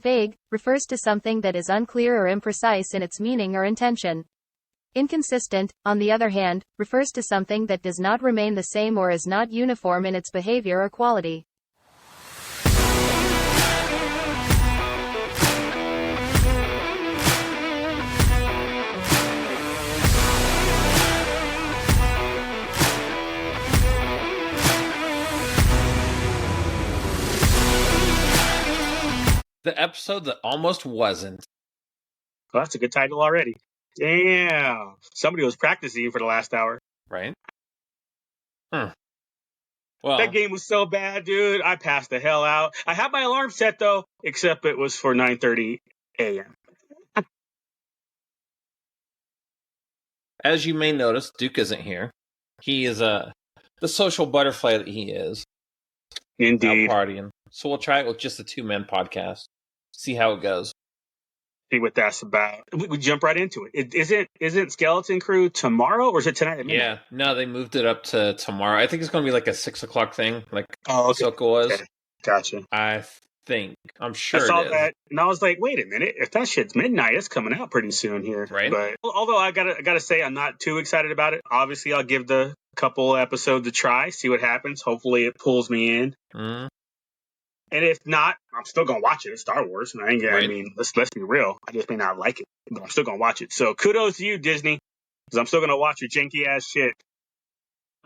Vague refers to something that is unclear or imprecise in its meaning or intention. Inconsistent, on the other hand, refers to something that does not remain the same or is not uniform in its behavior or quality. The episode that almost wasn't. Well, that's a good title already. Damn. Somebody was practicing for the last hour. Right? Well, Well, that game was so bad, dude. I passed the hell out. I had my alarm set, though, except it was for 9:30 a.m. as you may notice, Duke isn't here. He is the social butterfly that he is. Indeed. Out partying. So we'll try it with just a 2-man podcast. See how it goes. See what that's about. We jump right into it. Isn't Skeleton Crew tomorrow, or is it tonight at midnight? Yeah, no, they moved it up to tomorrow. I think it's going to be like a 6 o'clock thing, like okay. Ahsoka was. Okay. Gotcha. I think. I'm sure I saw it is. that, and I was like, wait a minute. If that shit's midnight, it's coming out pretty soon here. Right. But although I gotta say, I'm not too excited about it. Obviously, I'll give the couple episodes a try, see what happens. Hopefully, it pulls me in. Mm. And if not, I'm still gonna watch it. It's Star Wars. I Right. mean, let's be real. I just may not like it, but I'm still gonna watch it. So kudos to you, Disney, because I'm still gonna watch your janky ass shit.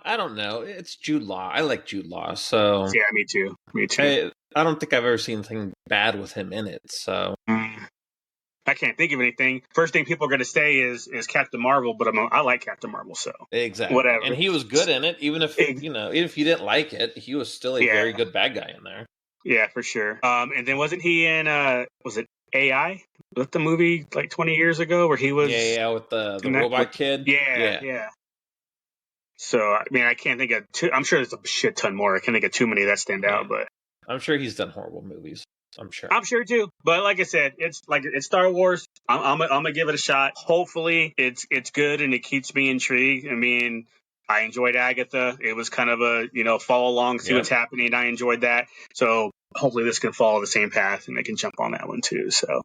I don't know. It's Jude Law. I like Jude Law, so Yeah, me too. Me too. I don't think I've ever seen anything bad with him in it. So I can't think of anything. First thing people are gonna say is Captain Marvel, but I like Captain Marvel, so exactly. whatever. And he was good in it, even if even if you didn't like it, he was still a very good bad guy in there. Yeah, for sure. And then wasn't he in was it AI? Was that the movie like 20 years ago where he was with the robot kid? Yeah. So I mean, I can't think of I'm sure there's a shit ton more. I can't think of too many that stand out, but I'm sure he's done horrible movies. I'm sure too. But like I said, it's Star Wars. I'm gonna give it a shot. Hopefully, it's good and it keeps me intrigued. I mean, I enjoyed Agatha. It was kind of a follow along, see what's happening. I enjoyed that. So hopefully, this can follow the same path and they can jump on that one too. So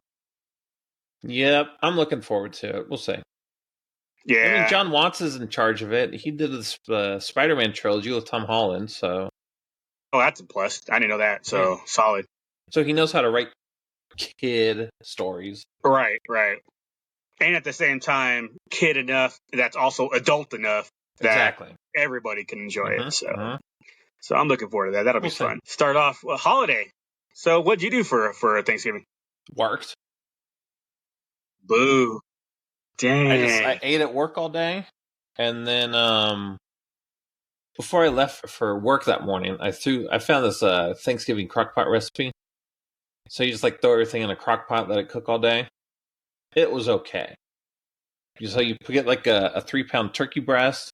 yep, I'm looking forward to it. We'll see. Yeah, I mean, John Watts is in charge of it. He did the Spider-Man trilogy with Tom Holland, so that's a plus. I didn't know that. So solid. So he knows how to write kid stories. Right. And at the same time, kid enough that's also adult enough that everybody can enjoy it. So so I'm looking forward to that. That'll be fun. Start off with holiday. So what'd you do for Thanksgiving? Worked. Boo. Dang. I ate at work all day, and then before I left for work that morning, I found this Thanksgiving crockpot recipe. So you just throw everything in a crockpot, let it cook all day. It was okay. So you get a 3-pound turkey breast.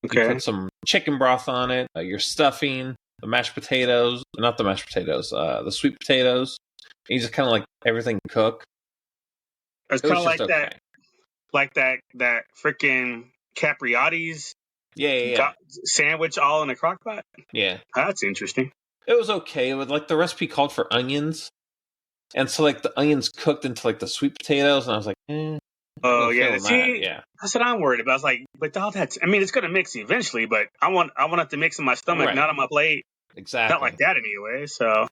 Okay. You put some chicken broth on it, your stuffing, the mashed potatoes, not the mashed potatoes, the sweet potatoes. And you just kind of everything cook. It's kind of that freaking Capriati's sandwich all in a crock pot? Yeah. That's interesting. It was okay. It was the recipe called for onions. And so the onions cooked into the sweet potatoes, and I was like, oh yeah. See, that's what I'm worried about. I was like, but all that's it's gonna mix eventually, but I want it to mix in my stomach, not on my plate. Exactly. Not like that anyway, so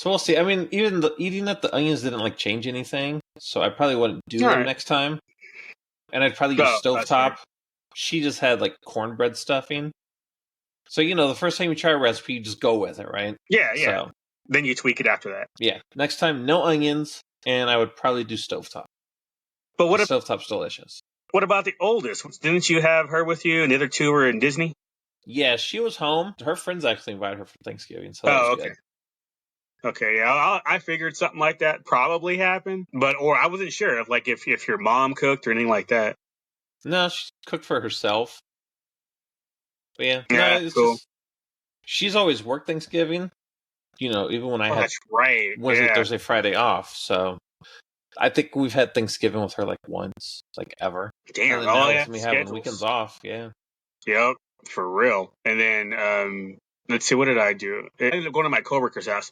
we'll see. I mean, even eating it, the onions didn't change anything, so I probably wouldn't do them next time. And I'd probably use stovetop. She just had cornbread stuffing. So the first time you try a recipe, you just go with it, right? Yeah. So, then you tweak it after that. Yeah. Next time, no onions, and I would probably do stovetop. But stovetop's delicious. What about the oldest? Didn't you have her with you, and the other two were in Disney? Yeah, she was home. Her friends actually invited her for Thanksgiving, so that was okay. Good. Okay, yeah, I figured something like that probably happened, or I wasn't sure if your mom cooked or anything like that. No, she cooked for herself. But yeah, it's cool. She's always worked Thanksgiving. Even when I had that's right. Wednesday, Thursday, Friday off. So I think we've had Thanksgiving with her once, ever. Damn, we having weekends off. Yeah. Yep, for real. And then Let's see, what did I do? I ended up going to my coworker's house.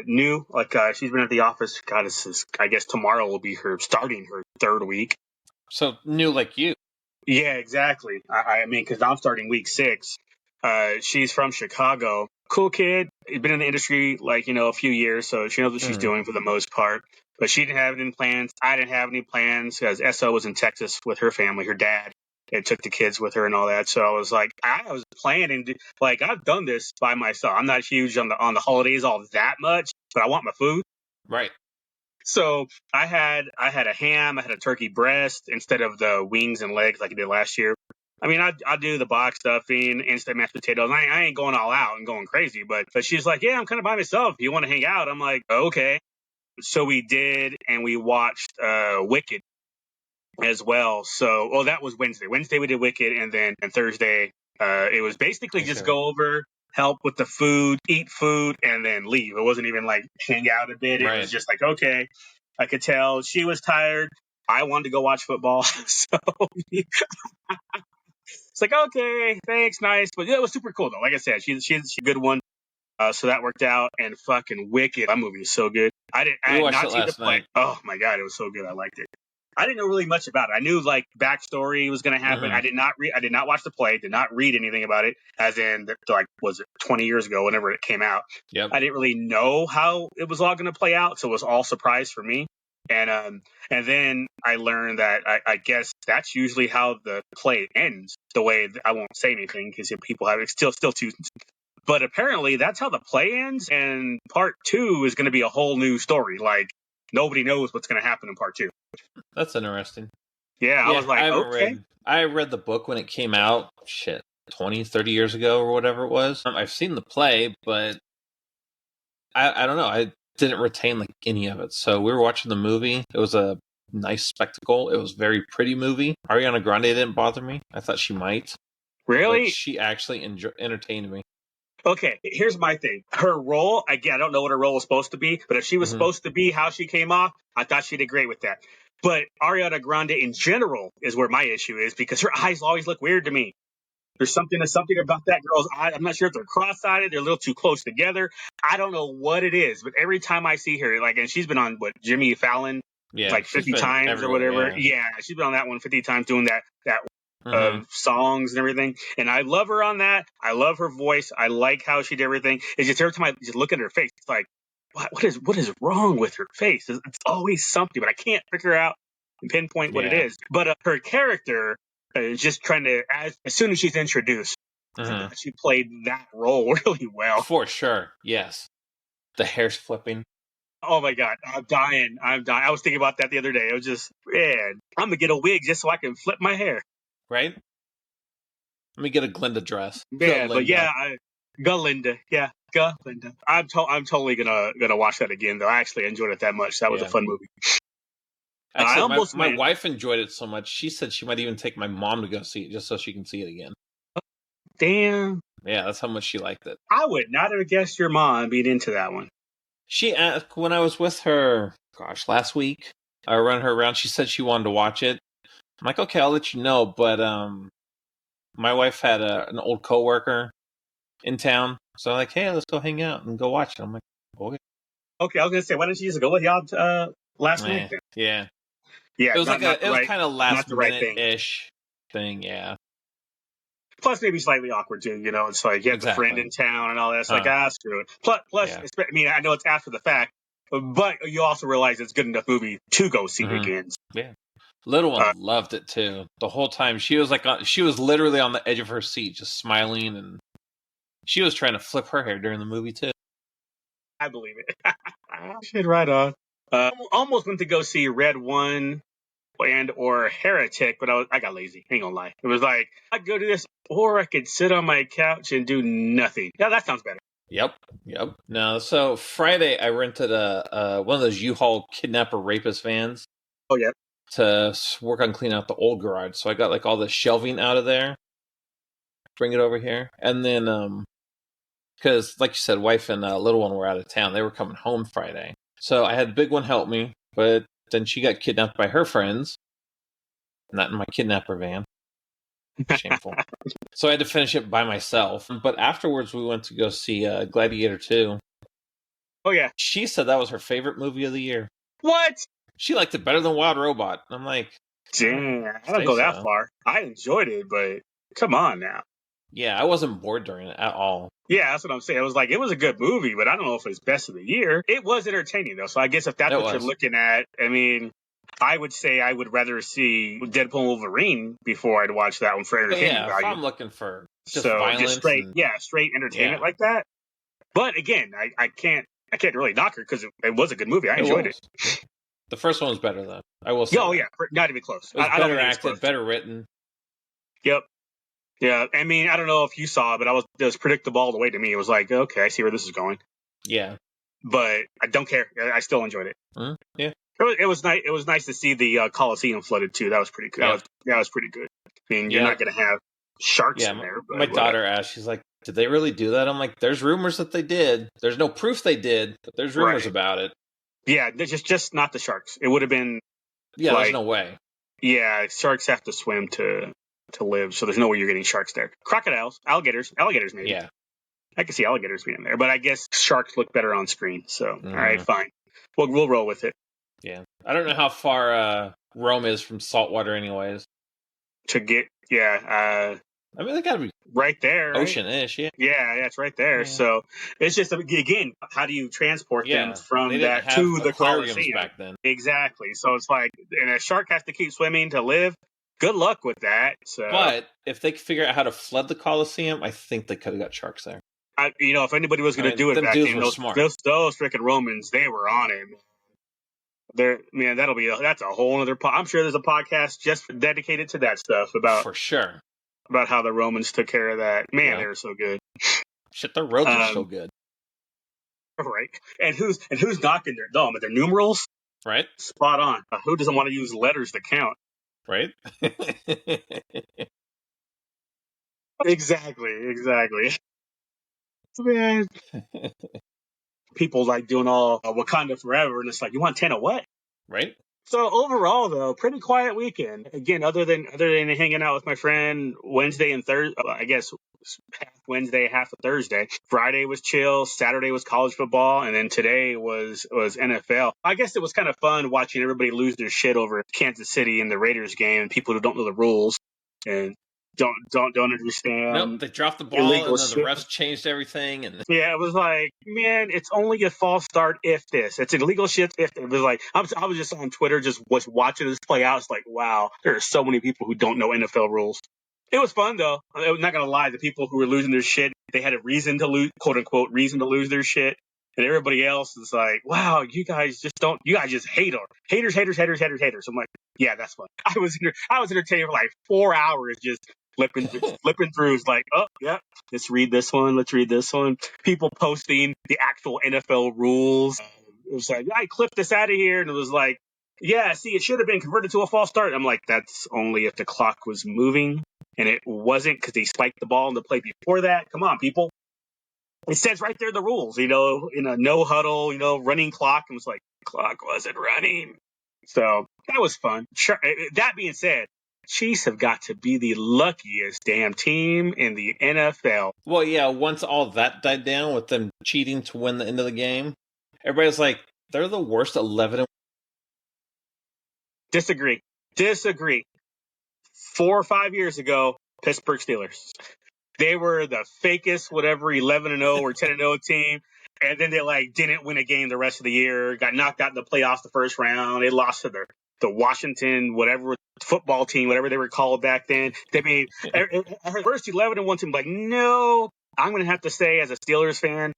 New, she's been at the office. God, I guess tomorrow will be starting her third week. So new like you. Yeah, exactly. I mean, because I'm starting week 6. She's from Chicago. Cool kid. He's been in the industry a few years, so she knows what she's doing for the most part. But she didn't have any plans. I didn't have any plans because SO was in Texas with her family, her dad. And took the kids with her and all that. So I was like, I was planning to, I've done this by myself. I'm not huge on the holidays all that much, but I want my food. Right. So I had a ham, I had a turkey breast instead of the wings and legs like I did last year. I mean, I do the box stuffing, instant mashed potatoes. I ain't going all out and going crazy, but she's like, yeah, I'm kind of by myself. You want to hang out? I'm like, okay. So we did, and we watched Wicked as well. So, well, that was Wednesday. Wednesday we did Wicked, and then Thursday it was basically just go over, help with the food, eat food, and then leave. It wasn't even like hang out a bit. It was just like, okay. I could tell she was tired. I wanted to go watch football. So it's like, okay, thanks, nice. But yeah, it was super cool though. Like I said, she's a good one. So that worked out. And fucking Wicked, that movie is so good. I had not seen the play. Oh my god, it was so good. I liked it. I didn't know really much about it. I knew backstory was going to happen. I did not watch the play. Did not read anything about it. As in, was it 20 years ago? Whenever it came out, I didn't really know how it was all going to play out. So it was all surprise for me. And then I learned that I guess that's usually how the play ends. The way I won't say anything because people have it still too. But apparently that's how the play ends. And part 2 is going to be a whole new story. Nobody knows what's going to happen in part 2. That's interesting. Yeah, I was like, okay. I read the book when it came out, 20, 30 years ago or whatever it was. I've seen the play, but I don't know. I didn't retain any of it. So we were watching the movie. It was a nice spectacle. It was a very pretty movie. Ariana Grande didn't bother me. I thought she might. Really? But she actually entertained me. Okay, here's my thing. Her role, again, I don't know what her role was supposed to be, but if she was supposed to be how she came off, I thought she did great with that. But Ariana Grande in general is where my issue is because her eyes always look weird to me. There's something about that girl's eye. I'm not sure if they're cross-eyed, they're a little too close together. I don't know what it is, but every time I see her, and she's been on Jimmy Fallon 50 times or whatever. Yeah, she's been on that one 50 times doing that songs and everything. And I love her on that. I love her voice. I like how she did everything. It's just every time I just look at her face, it's like, what is wrong with her face? It's always something, but I can't figure out and pinpoint what it is. But her character is just trying to, as soon as she's introduced, she played that role really well. For sure, yes. The hair's flipping. Oh my god, I'm dying. I was thinking about that the other day. It was just, man, I'm gonna get a wig just so I can flip my hair. Right? Let me get a Glinda dress. Yeah, but yeah, Glinda. Yeah, Glinda. I'm totally gonna watch that again though. I actually enjoyed it that much. That was a fun movie. Actually, my wife enjoyed it so much. She said she might even take my mom to go see it just so she can see it again. Damn. Yeah, that's how much she liked it. I would not have guessed your mom being into that one. She asked when I was with her, last week. I run her around. She said she wanted to watch it. I'm like, okay, I'll let you know. But my wife had an old coworker in town, so I'm like, hey, let's go hang out and go watch it. I'm like, okay. Okay, I was gonna say, why didn't you just go with y'all last week? Yeah. Yeah, it was kind of last minute-ish thing. Yeah. Plus, maybe slightly awkward too. It's like you have a friend in town and all that. It's like, screw it. Plus, I mean, I know it's after the fact, but you also realize it's a good enough movie to go see again. Yeah. Little one loved it too. The whole time she was she was literally on the edge of her seat, just smiling, and she was trying to flip her hair during the movie too. I believe it. Shit, right on. Almost went to go see Red One or Heretic, but I got lazy. Ain't gonna lie. It was like I could go do this, or I could sit on my couch and do nothing. Yeah, that sounds better. Yep. No, so Friday I rented a one of those U-Haul kidnapper rapist vans. Oh yeah. To work on cleaning out the old garage. So I got all the shelving out of there. Bring it over here. And then, because like you said, wife and little one were out of town. They were coming home Friday. So I had the big one help me, but then she got kidnapped by her friends. Not in my kidnapper van. Shameful. So I had to finish it by myself. But afterwards, we went to go see Gladiator 2. Oh, yeah. She said that was her favorite movie of the year. What? She liked it better than Wild Robot. I'm like, damn, I don't go that far. I enjoyed it, but come on now. Yeah, I wasn't bored during it at all. Yeah, that's what I'm saying. It was a good movie, but I don't know if it's best of the year. It was entertaining, though. So I guess if that's what you're looking at, I mean, I would say I would rather see Deadpool and Wolverine before I'd watch that one for entertainment value. If I'm looking for just violence, just straight entertainment like that. But again, I can't really knock her because it was a good movie. I enjoyed it. The first one was better, though. I will say. Oh, yeah, not even close. It was better acted, better written. Yep. Yeah, I mean, I don't know if you saw it, but it was predictable all the way to me. It was like, okay, I see where this is going. Yeah. But I don't care. I still enjoyed it. Yeah. It was nice. It was nice to see the Coliseum flooded too. That was pretty good. Yeah. That was pretty good. I mean, you're not going to have sharks in there. But my daughter asked, she's like, did they really do that? I'm like, there's rumors that they did. There's no proof they did, but there's rumors about it. Yeah, just not the sharks. It would have been. Yeah, there's no way. Yeah, sharks have to swim to live, so there's no way you're getting sharks there. Crocodiles, alligators maybe. Yeah. I can see alligators being there, but I guess sharks look better on screen. So, all right, fine. We'll roll with it. Yeah. I don't know how far Rome is from saltwater anyways. To get, I mean, they got to be right there. Ocean-ish, Yeah, it's right there. Yeah. So, it's just, again, how do you transport them from that to the Coliseum? Back then. Exactly. So, it's like, and a shark has to keep swimming to live. Good luck with that. So. But if they could figure out how to flood the Coliseum, I think they could have got sharks there. If anybody was going to do it back then, those freaking Romans, they were on it. That's a whole other. I'm sure there's a podcast just dedicated to that stuff for sure about how the Romans took care of that. Man, they were so good. Shit, their roads are so good. Right, and who's knocking their numerals? Right, spot on. Who doesn't want to use letters to count? Right. Exactly. Man. People like doing all Wakanda forever, and it's like, you want 10 of what? Right. So overall, though, pretty quiet weekend. Again, other than hanging out with my friend Wednesday and Thursday, I guess half Wednesday, half of Thursday. Friday was chill. Saturday was college football, and then today was NFL. I guess it was kind of fun watching everybody lose their shit over Kansas City in the Raiders game, and people who don't know the rules and don't understand. Nope, they dropped the ball and then the refs changed everything. And yeah, it was like, man, it's only a false start if this. It's illegal shit if it was like, I was just on Twitter just was watching this play out. It's like, wow, there are so many people who don't know NFL rules. It was fun though. I'm not gonna lie, the people who were losing their shit, they had a reason to lose, quote unquote, reason to lose their shit. And everybody else is like, wow, you guys just hate them. Haters. I'm like, yeah, that's fun. I was entertained for like 4 hours just flipping through. It's like, oh, yeah, let's read this one. People posting the actual NFL rules. It was like, I clipped this out of here. And it was like, yeah, see, it should have been converted to a false start. I'm like, that's only if the clock was moving. And it wasn't because they spiked the ball in the play before that. Come on, people. It says right there the rules, in a no huddle, running clock. And it was like, the clock wasn't running. So that was fun. Sure. That being said, Chiefs have got to be the luckiest damn team in the NFL. Well, yeah, once all that died down with them cheating to win the end of the game, everybody's like, they're the worst 11. Disagree. 4 or 5 years ago, Pittsburgh Steelers. They were the fakest, whatever, 11-0 or 10-0 team. And then they didn't win a game the rest of the year, got knocked out in the playoffs the first round. They lost to the Washington, whatever, football team, whatever they were called back then. I mean, our first 11-1 team, no, I'm going to have to say as a Steelers fan,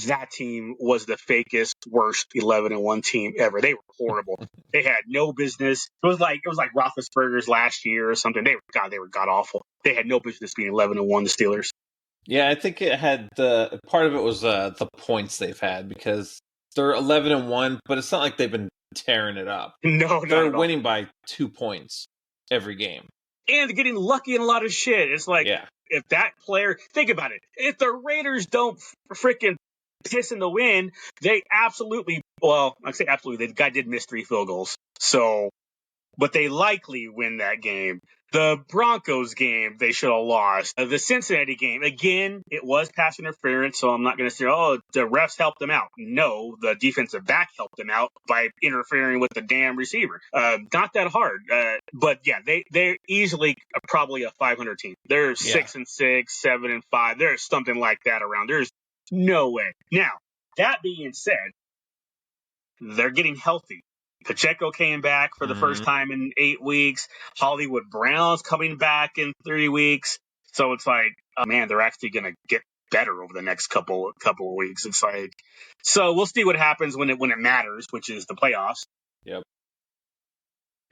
that team was the fakest, worst 11-1 team ever. They were horrible. They had no business. It was like Roethlisberger's last year or something. They were god awful. They had no business being 11-1, the Steelers. Yeah, I think it had part of it was the points they've had because they're 11-1, but it's not like they've been tearing it up. No, they're winning by 2 points every game, and getting lucky in a lot of shit. It's like, if that player, think about it, if the Raiders don't freaking piss in the wind, they absolutely, well, I say absolutely, the guy did miss 3 field goals. So but they likely win that game. The Broncos game, they should have lost. The Cincinnati game, again, it was pass interference, so I'm not going to say, oh, the refs helped them out. No, the defensive back helped them out by interfering with the damn receiver. Not that hard. But yeah, they're easily probably a 500 team. They're 6-6, 7-5. There's something like that around. There's no way. Now, that being said, they're getting healthy. Pacheco came back for the first time in 8 weeks. Hollywood Brown's coming back in 3 weeks. So it's like, oh man, they're actually going to get better over the next couple of weeks. It's like, so we'll see what happens when it matters, which is the playoffs. Yep.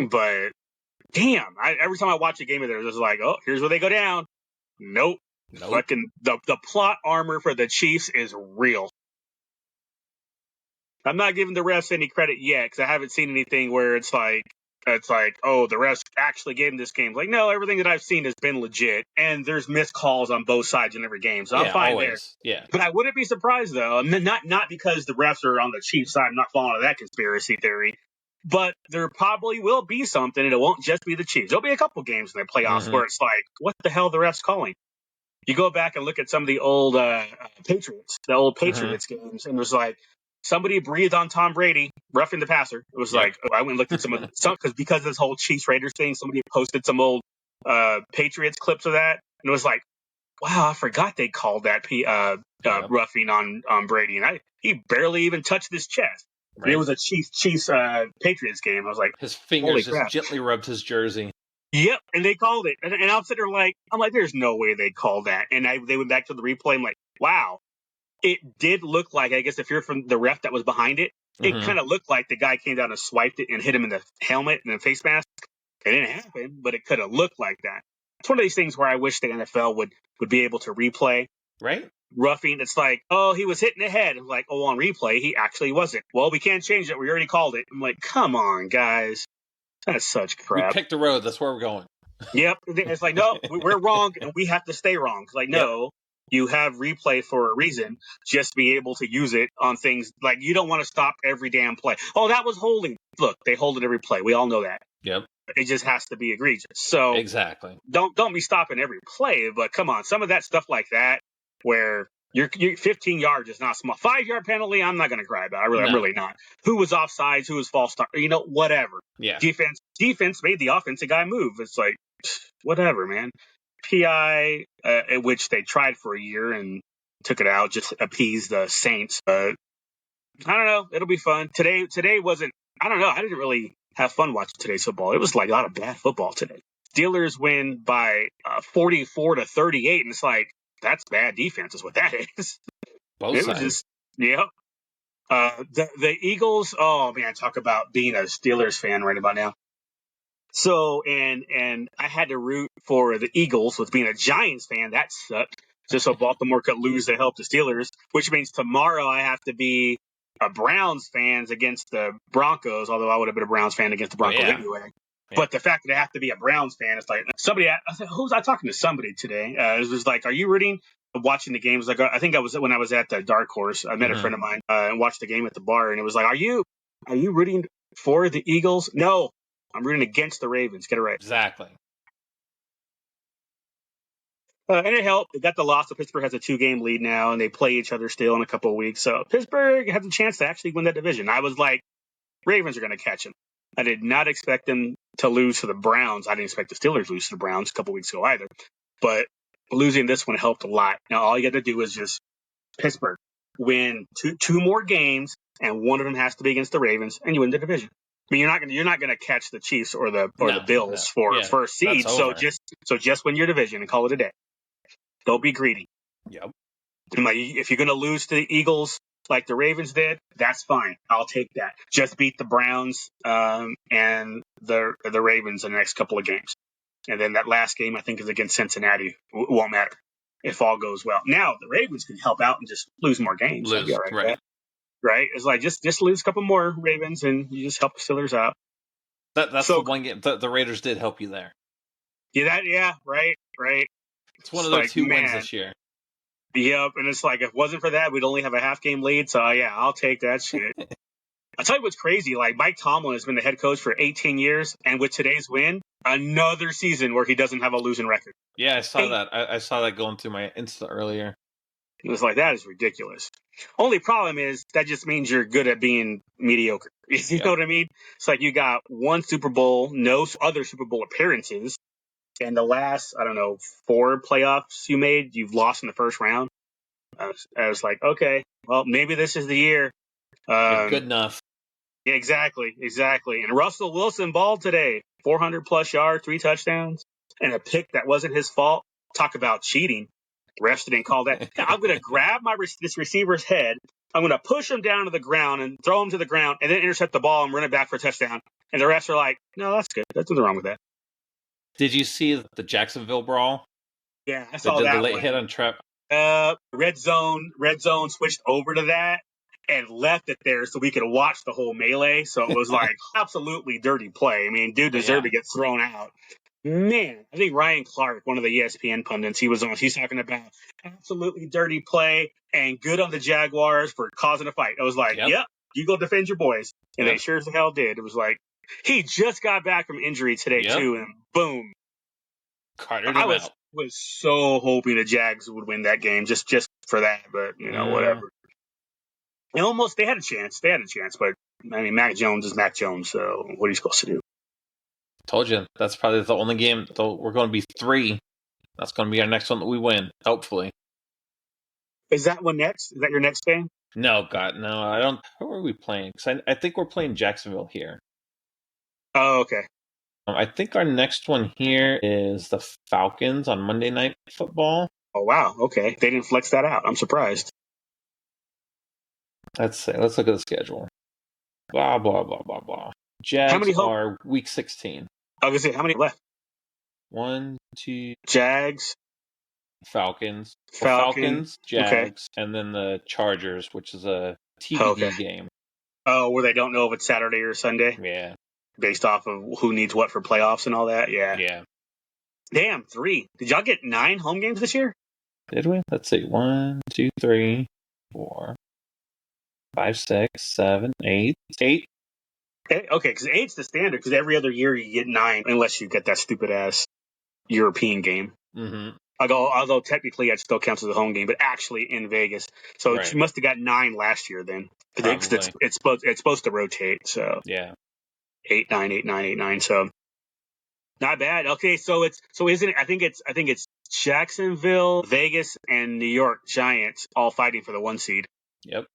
But damn, every time I watch a game of theirs, it's like, oh, here's where they go down. Nope. Fucking the plot armor for the Chiefs is real. I'm not giving the refs any credit yet because I haven't seen anything where it's like, oh, the refs actually gave them this game. Like, no, everything that I've seen has been legit, and there's missed calls on both sides in every game, so I'm fine always. There. Yeah, but I wouldn't be surprised though, not because the refs are on the Chiefs side. I'm not following that conspiracy theory, but there probably will be something, and it won't just be the Chiefs. There'll be a couple games in the playoffs where it's like, what the hell are the refs calling? You go back and look at some of the old Patriots games, and it was like, somebody breathed on Tom Brady, roughing the passer. It was like, I went and looked at because of this whole Chiefs Raiders thing, somebody posted some old Patriots clips of that. And it was like, wow, I forgot they called that roughing on Brady. And he barely even touched his chest. Right. It was a Chiefs Patriots game. I was like, his fingers just gently rubbed his jersey. Yep, and they called it. And I'm sitting there I'm like, there's no way they called that. And they went back to the replay. I'm like, wow. It did look like, I guess if you're from the ref that was behind it, it kind of looked like the guy came down and swiped it and hit him in the helmet and the face mask. It didn't happen, but it could have looked like that. It's one of these things where I wish the NFL would be able to replay. Right. Roughing, it's like, oh, he was hitting the head. I'm like, oh, on replay, he actually wasn't. Well, we can't change it. We already called it. I'm like, come on, guys. That's such crap. We picked the road. That's where we're going. Yep. It's like, no, we're wrong, and we have to stay wrong. It's like, no. Yep. You have replay for a reason, just to be able to use it on things like you don't want to stop every damn play. Oh, that was holding. Look, they hold it every play. We all know that. Yep. It just has to be egregious. So exactly. Don't be stopping every play, but come on, some of that stuff like that where you're 15 yards is not small. 5-yard penalty, I'm not going to cry about. I'm really not. Who was offsides? Who was false start? Whatever. Yeah. Defense made the offensive guy move. It's like whatever, man. PI, which they tried for a year and took it out, just appease the Saints. But I don't know. It'll be fun. Today wasn't, I don't know. I didn't really have fun watching today's football. It was like a lot of bad football today. Steelers win by 44-38, and it's like, that's bad defense is what that is. Both sides. Was just, yeah. The Eagles, oh man, talk about being a Steelers fan right about now. So, and I had to root for the Eagles with being a Giants fan. That sucked. Just so Baltimore could lose to help the Steelers, which means tomorrow I have to be a Browns fan against the Broncos, although I would have been a Browns fan against the Broncos anyway. Yeah. But the fact that I have to be a Browns fan, it's like somebody, I said, who was I talking to somebody today? It was like, are you rooting, watching the games? Like, I think when I was at the Dark Horse, I met a friend of mine and watched the game at the bar, and it was like, are you rooting for the Eagles? No. I'm rooting against the Ravens. Get it right. Exactly. And it helped. They got the loss. So Pittsburgh has a 2-game lead now, and they play each other still in a couple of weeks. So Pittsburgh has a chance to actually win that division. I was like, Ravens are going to catch them. I did not expect them to lose to the Browns. I didn't expect the Steelers to lose to the Browns a couple weeks ago either. But losing this one helped a lot. Now, all you got to do is just Pittsburgh win two more games, and one of them has to be against the Ravens, and you win the division. I mean, you're not gonna catch the Chiefs or the Bills for first seed. So just win your division and call it a day. Don't be greedy. Yep. If you're gonna lose to the Eagles like the Ravens did, that's fine. I'll take that. Just beat the Browns and the Ravens in the next couple of games, and then that last game I think is against Cincinnati. It won't matter if all goes well. Now the Ravens can help out and just lose more games. Right? It's like just lose a couple more Ravens and you just help the Steelers out. That's the one game the Raiders did help you there. Right. It's one of their 2 wins this year. Yep, and it's like if it wasn't for that, we'd only have a half game lead. So yeah, I'll take that shit. I'll tell you what's crazy. Like, Mike Tomlin has been the head coach for 18 years, and with today's win, another season where he doesn't have a losing record. Yeah, I saw that. I saw that going through my Insta earlier. It was like, that is ridiculous. Only problem is that just means you're good at being mediocre. You know what I mean? It's like you got one Super Bowl, no other Super Bowl appearances, and the last, 4 playoffs you made, you've lost in the first round. I was like, okay, well, maybe this is the year. Good enough. Yeah, exactly. And Russell Wilson balled today. 400-plus yards, 3 touchdowns, and a pick that wasn't his fault. Talk about cheating. Refs didn't call that. I'm going to grab this receiver's head. I'm going to push him down to the ground and throw him to the ground and then intercept the ball and run it back for a touchdown. And the refs are like, no, that's good. There's nothing wrong with that. Did you see the Jacksonville brawl? Yeah, I saw that. The late hit on Trap. Red zone switched over to that and left it there so we could watch the whole melee. So it was like absolutely dirty play. I mean, dude deserved to get thrown out. Man, I think Ryan Clark, one of the ESPN pundits, he's talking about absolutely dirty play and good on the Jaguars for causing a fight. I was like, yep, you go defend your boys. And they sure as hell did. It was like, he just got back from injury today, too, and boom. Cartered him out. Was so hoping the Jags would win that game just for that, but, whatever. And they had a chance, but, I mean, Mac Jones is Mac Jones, so what are you supposed to do? Told you, that's probably the only game, though we're going to be 3. That's going to be our next one that we win, hopefully. Is that one next? Is that your next game? No, God, no, I don't. Who are we playing? Because I think we're playing Jacksonville here. Oh, okay. I think our next one here is the Falcons on Monday Night Football. Oh, wow, okay. They didn't flex that out. I'm surprised. Let's see. Let's look at the schedule. Blah, blah, blah, blah, blah. Jags are week 16. I was going to say, how many left? 1, 2. Jags. Falcons, Jags, okay. And then the Chargers, which is a TBD game. Oh, where they don't know if it's Saturday or Sunday? Yeah. Based off of who needs what for playoffs and all that? Yeah. Yeah. Damn, 3. Did y'all get 9 home games this year? Did we? Let's see. 1, 2, 3, 4, 5, 6, 7, 8. 8. Okay, because 8's the standard, because every other year you get 9, unless you get that stupid-ass European game. Mm-hmm. Although technically it still counts as a home game, but actually in Vegas. So It must have got 9 last year then. It's supposed to rotate, so. Yeah. 8, 9, 8, 9, 8, 9, so. Not bad. Okay, so isn't it, I think it's Jacksonville, Vegas, and New York Giants all fighting for the 1 seed. Yep.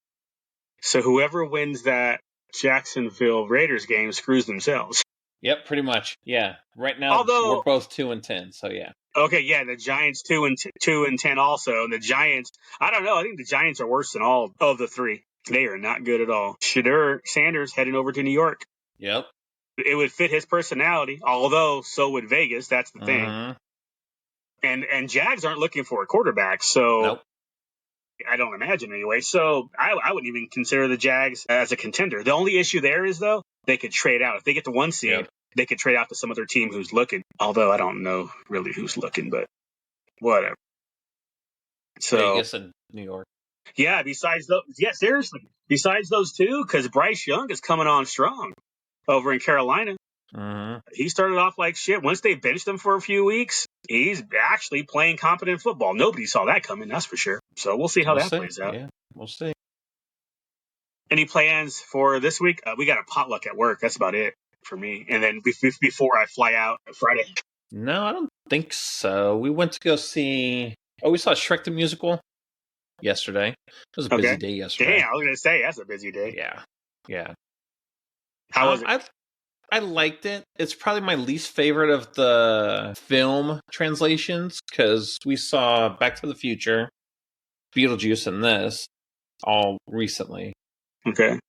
So whoever wins that Jacksonville Raiders game screws themselves. Yep, pretty much. Yeah. Right now we're both 2-10, so yeah. Okay, yeah, the Giants 2-10 also. And the Giants, I don't know, I think the Giants are worse than all of the 3. They are not good at all. Shedeur Sanders heading over to New York. Yep. It would fit his personality, although so would Vegas. That's the thing. And Jags aren't looking for a quarterback, so nope. I don't imagine anyway. So I wouldn't even consider the Jags as a contender. The only issue there is, though, they could trade out. If they get the 1 seed, they could trade out to some other team who's looking. Although I don't know really who's looking, but whatever. So Vegas and New York. Yeah, seriously. Besides those 2, because Bryce Young is coming on strong over in Carolina. Mm-hmm. He started off like shit. Once they benched him for a few weeks, he's actually playing competent football. Nobody saw that coming, that's for sure. So we'll see how that plays out. Yeah, we'll see. Any plans for this week? We got a potluck at work. That's about it for me. And then before I fly out Friday. No, I don't think so. We went to go see... we saw Shrek the Musical yesterday. It was a busy day yesterday. Damn, I was going to say, that's a busy day. Yeah. How was it? I liked it. It's probably my least favorite of the film translations, because we saw Back to the Future, Beetlejuice, and this all recently. Okay.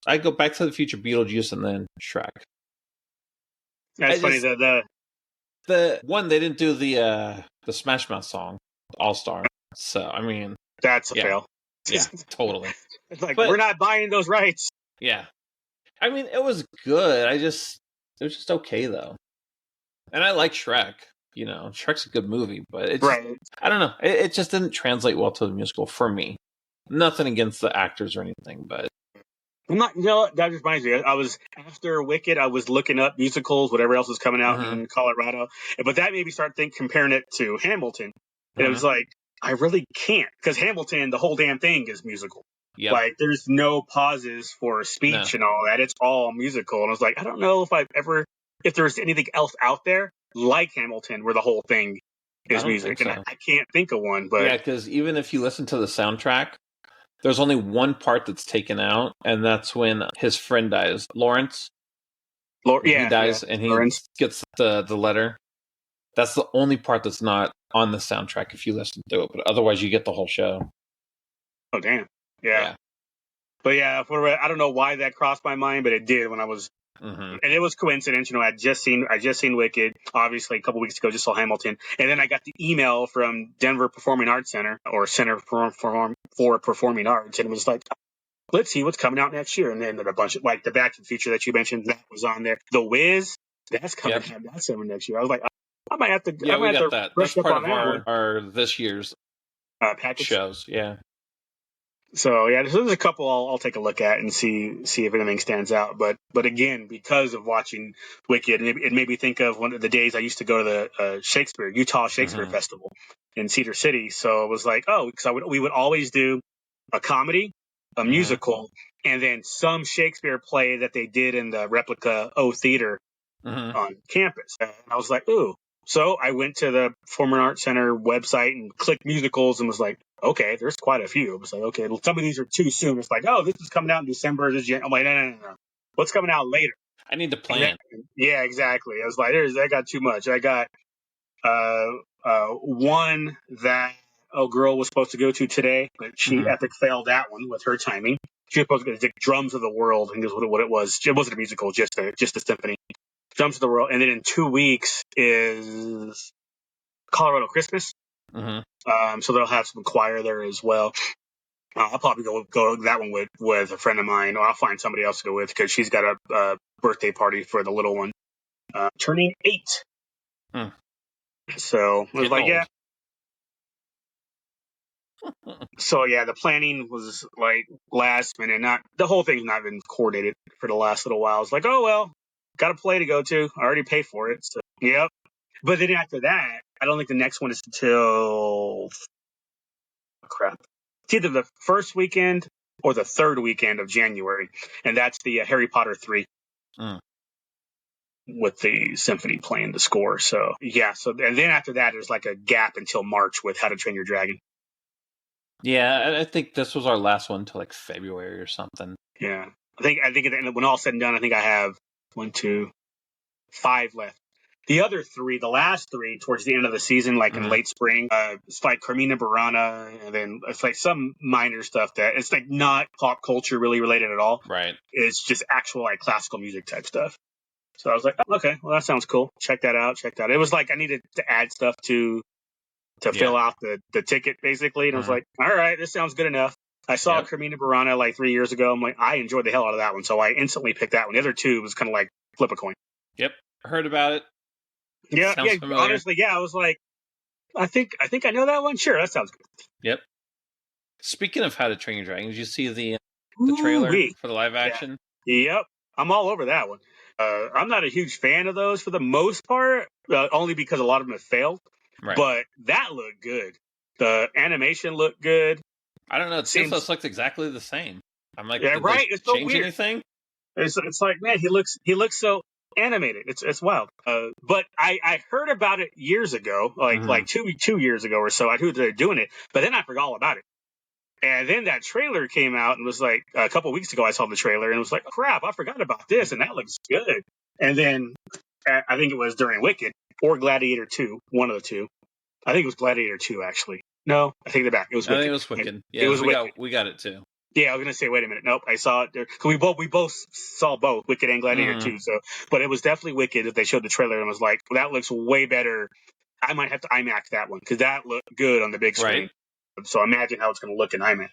I go Back to the Future, Beetlejuice, and then Shrek. That's funny. The one, they didn't do the Smash Mouth song, All Star. So, I mean... That's a fail. Yeah, totally. It's like, we're not buying those rights. Yeah. I mean, it was good. It was just okay, though. And I like Shrek. Shrek's a good movie, but I don't know. It just didn't translate well to the musical for me. Nothing against the actors or anything, but I'm not, that just reminds me. I was, after Wicked, I was looking up musicals, whatever else was coming out in Colorado. But that made me start comparing it to Hamilton. And it was like, I really can't, because Hamilton, the whole damn thing is musical. Yep. Like, there's no pauses for speech and all that. It's all musical. And I was like, I don't know if there's anything else out there like Hamilton where the whole thing is music. And I can't think of one. But yeah, because even if you listen to the soundtrack, there's only one part that's taken out, and that's when his friend dies, Lawrence. He dies, and he gets the letter. That's the only part that's not on the soundtrack if you listen to it, but otherwise you get the whole show. Oh, damn. Yeah. But yeah, I don't know why that crossed my mind, but it did when I was, and it was coincidence. I just seen Wicked, obviously a couple weeks ago, just saw Hamilton, and then I got the email from Denver Performing Arts Center, or Center for Performing Arts, and it was like, let's see what's coming out next year. And then a bunch of, like, the Back to the Future that you mentioned, that was on there. The Wiz, that's coming out. That's coming next year. I was like, I might have to. Yeah, we got that. That's part of our this year's package shows. Yeah. So yeah, there's a couple I'll take a look at and see if anything stands out. But again, because of watching Wicked, it made me think of one of the days I used to go to the Utah Shakespeare Festival in Cedar City. So it was like, because we would always do a comedy, a musical, and then some Shakespeare play that they did in the replica O Theater on campus. And I was like, ooh. So I went to the Performing Arts Center website and clicked musicals and was like, okay, there's quite a few. I was like, okay, well, some of these are too soon. It's like, this is coming out in December. I'm like, no. What's coming out later? I need to plan. Yeah, exactly. I was like, I got too much. I got one that a girl was supposed to go to today, but she epic failed that one with her timing. She was supposed to go to Drums of the World, I think is what it was. It wasn't a musical, just a symphony. Drums of the World. And then in 2 weeks is Colorado Christmas. So they'll have some choir there as well. I'll probably go that one with a friend of mine, or I'll find somebody else to go with because she's got a birthday party for the little one, turning 8. So I was like, yeah. So yeah, the planning was like last minute. The whole thing's not been coordinated for the last little while. It's like, oh well, got a play to go to. I already paid for it. So yep. But then after that, I don't think the next one is until it's either the first weekend or the third weekend of January, and that's the Harry Potter 3 with the symphony playing the score. So yeah, and then after that, there's like a gap until March with How to Train Your Dragon. Yeah, I think this was our last one until like February or something. Yeah, I think when all said and done, I think I have 1, 2, 5 left. The other 3, the last 3, towards the end of the season, like in late spring, it's like Carmina Burana, and then it's like some minor stuff that it's like not pop culture really related at all. Right. It's just actual like classical music type stuff. So I was like, okay, well that sounds cool. Check that out. It was like I needed to add stuff to fill out the ticket basically, and I was like, all right, this sounds good enough. I saw Carmina Burana like 3 years ago. I'm like, I enjoyed the hell out of that one, so I instantly picked that one. The other 2 was kind of like flip a coin. Yep, heard about it. Yeah, honestly, I was like, I think I know that one. Sure, that sounds good. Yep. Speaking of How to Train Your Dragon, did you see the trailer for the live action? Yeah. Yep, I'm all over that one. I'm not a huge fan of those for the most part, only because a lot of them have failed. Right. But that looked good. The animation looked good. I don't know. It seems looks exactly the same. I'm like, yeah, right. It's so change weird. Anything? It's like, man, he looks so animated. It's wild. But I heard about it years ago, like 2 years ago or so. I heard they're doing it, but then I forgot all about it. And then that trailer came out and was like a couple weeks ago. I saw the trailer and was like, oh, crap, I forgot about this, and that looks good. And then I think it was during Wicked or Gladiator 2, one of the two. I think it was Gladiator 2 actually. No, I take it back. It was Wicked. I think it was Wicked. Yeah, it was Wicked. We got it too. Yeah, I was gonna say, wait a minute. Nope, I saw it there. We both saw both Wicked and Gladiator 2. So, but it was definitely Wicked. If they showed the trailer and was like, well, that looks way better. I might have to IMAX that one because that looked good on the big screen. Right. So imagine how it's going to look in IMAX.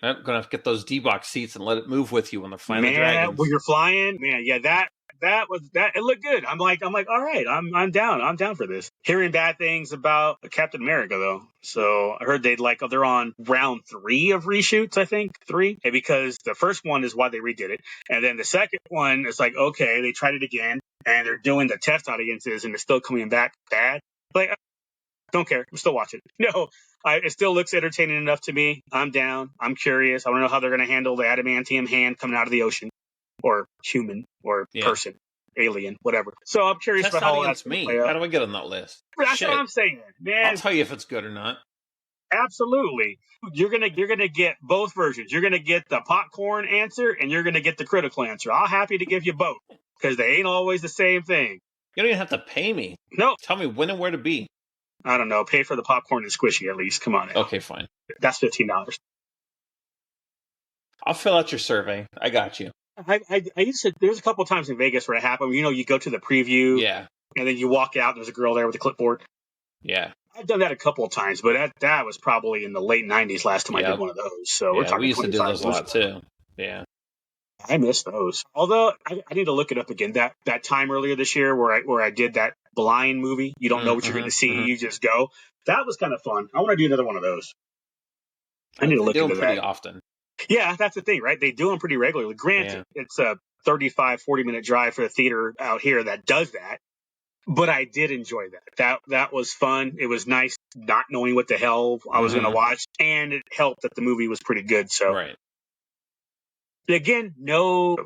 I'm going to have to get those D-box seats and let it move with you when they're flying the dragons. When you're flying, man, yeah, that It looked good. I'm like, all right, I'm down for this. Hearing bad things about Captain America though. So I heard they're on round 3 of reshoots, I think 3. And because the first one is why they redid it. And then the second one is like, okay, they tried it again and they're doing the test audiences and it's still coming back bad. Like, don't care. I'm still watching. No, it still looks entertaining enough to me. I'm down. I'm curious. I want to know how they're going to handle the adamantium hand coming out of the ocean, or human, or person, alien, whatever. So I'm curious Test about how audience that's going to me. play out. How do I get on that list? That's Shit. what I'm saying, man. I'll tell you if it's good or not. Absolutely. You're gonna get both versions. You're gonna get the popcorn answer, and you're gonna get the critical answer. I'm happy to give you both because they ain't always the same thing. You don't even have to pay me. No. Tell me when and where to be. I don't know. Pay for the popcorn and squishy at least. Come on. Now. Okay, fine. That's $15. I'll fill out your survey. I got you. I used to. There's a couple of times in Vegas where it happened. You go to the preview, and then you walk out and there's a girl there with a clipboard. Yeah. I've done that a couple of times, but that was probably in the late 90s last time I did one of those. So we're talking we used to do those a lot ago. too. Yeah. I miss those. Although I need to look it up again. That time earlier this year where I did that blind movie. You don't know what you're going to see. You just go. That was kind of fun. I want to do another one of those. I need to look into that. Pretty often. Yeah, that's the thing, right? They do them pretty regularly. Granted, it's a 35, 40-minute drive for the theater out here that does that. But I did enjoy that. That was fun. It was nice not knowing what the hell I was going to watch. And it helped that the movie was pretty good. So, again, no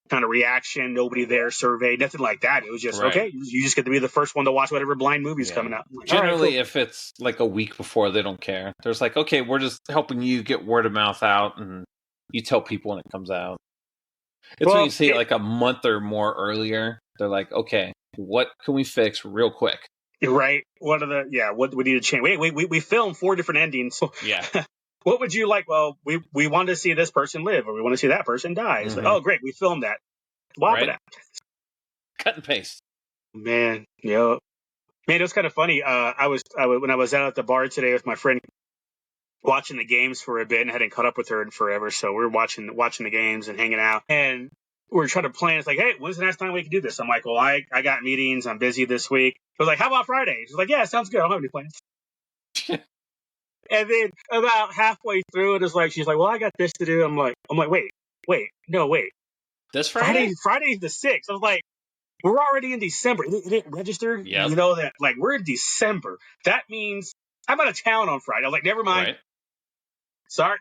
kind of reaction, nobody there, survey, nothing like that. It was just, okay, you just get to be the first one to watch whatever blind movie's coming out. Like, generally, if it's like a week before, they don't care. There's like, okay, we're just helping you get word of mouth out, and you tell people when it comes out. It's when you see it like a month or more earlier, they're like, okay, what can we fix real quick? Right. What we need to change? We filmed 4 different endings. Yeah. What would you like? Well, we want to see this person live, or we want to see that person die. It's like, oh, great, we filmed that. Swap it out. Cut and paste. Man, it was kind of funny. When I was out at the bar today with my friend, watching the games for a bit, and I hadn't caught up with her in forever, so we were watching the games and hanging out, and we're trying to plan. It's like, hey, when's the next time we can do this? I'm like, well, I got meetings. I'm busy this week. I was like, how about Friday? She's like, yeah, sounds good. I don't have any plans. And then about halfway through it, she's like, well, I got this to do. I'm like, wait. This Friday? Friday's the 6th. I was like, we're already in December. It didn't register. Yep. You know that, we're in December. That means I'm out of town on Friday. I was like, never mind. Right.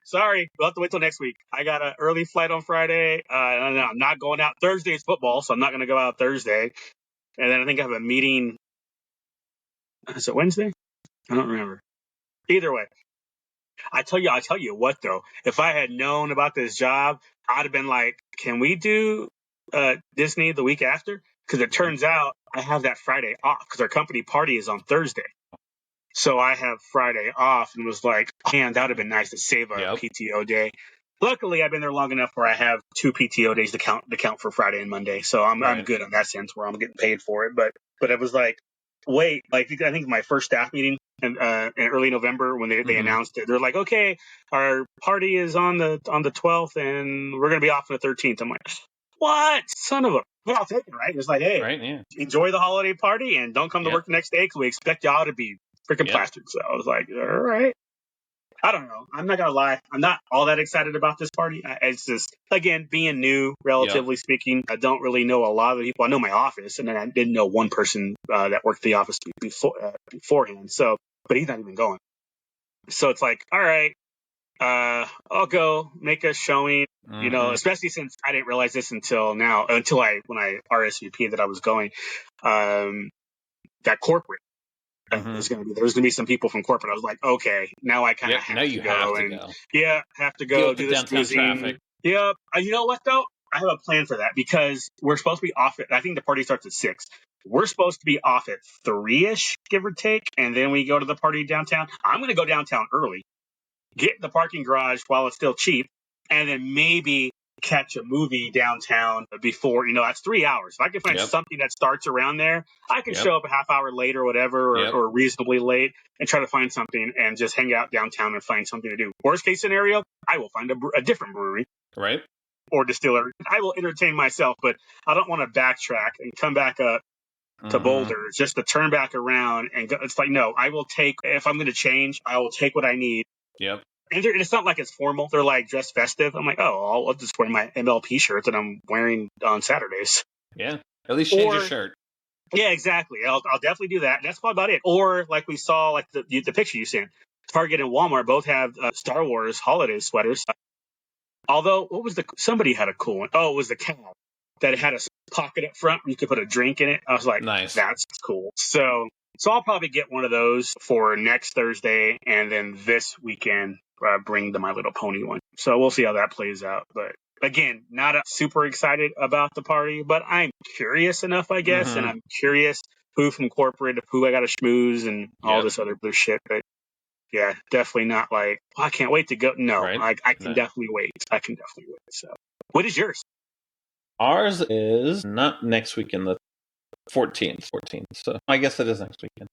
Sorry. We'll have to wait till next week. I got an early flight on Friday. I'm not going out. Thursday's football, so I'm not going to go out Thursday. And then I think I have a meeting. Is it Wednesday? I don't remember. Either way, I tell you what though, if I had known about this job, I'd have been like, can we do Disney the week after? Because it turns out I have that Friday off because our company party is on Thursday. So I have Friday off and was like, man, that would have been nice to save a PTO day. Luckily, I've been there long enough where I have 2 PTO days to count for Friday and Monday. So I'm good in that sense where I'm getting paid for it. But it was like, wait, I think my first staff meeting in early November when they announced it, they're like, okay, our party is on the 12th and we're going to be off on the 13th. I'm like, what? Son of a... Well, I'll take it, right? It's like, hey, enjoy the holiday party and don't come to work the next day because we expect y'all to be freaking plastered. So I was like, all right. I don't know. I'm not going to lie. I'm not all that excited about this party. It's just, again, being new, relatively speaking. I don't know a lot of the people. I know my office, and then I didn't know one person that worked the office beforehand. So, but he's not even going. So it's like, all right, I'll go make a showing, especially since I didn't realize this until when I RSVP'd that I was going, that corporate. There's going to be some people from corporate. I was like, okay, now I kind of have to go. Yeah, have to go do this museum. Yep. You know what though? I have a plan for that because we're supposed to be off I think the party starts at 6. We're supposed to be off at 3-ish, give or take, and then we go to the party downtown. I'm going to go downtown early, get in the parking garage while it's still cheap, and then maybe catch a movie downtown before, that's 3 hours. If I can find something that starts around there, I can show up a half hour late or whatever, or reasonably late and try to find something and just hang out downtown and find something to do. Worst case scenario, I will find a different brewery. Right. or distiller. I will entertain myself, but I don't want to backtrack and come back up to Boulder just to turn back around and go. It's like, no, I will take, if I'm going to change, I will take what I need. Yep. And it's not like it's formal. They're like dress festive. I'm like, oh, I'll just wear my MLP shirt that I'm wearing on Saturdays. Yeah. At least change your shirt. Yeah, exactly. I'll definitely do that. That's about it. Or like we saw, like the picture you sent, Target and Walmart both have Star Wars holiday sweaters. Although, what was somebody had a cool one. Oh, it was the cow that had a pocket up front where you could put a drink in it. I was like, nice. That's cool. So I'll probably get one of those for next Thursday, and then this weekend bring the My Little Pony one. So we'll see how that plays out. But again, not super excited about the party, but I'm curious enough, I guess, and I'm curious who from corporate, who I got to schmooze, and all this other shit. But yeah, definitely not like, I can't wait to go. No, right? I can definitely wait. I can definitely wait. So, what is yours? Ours is not next weekend, the 14th. So I guess it is next weekend.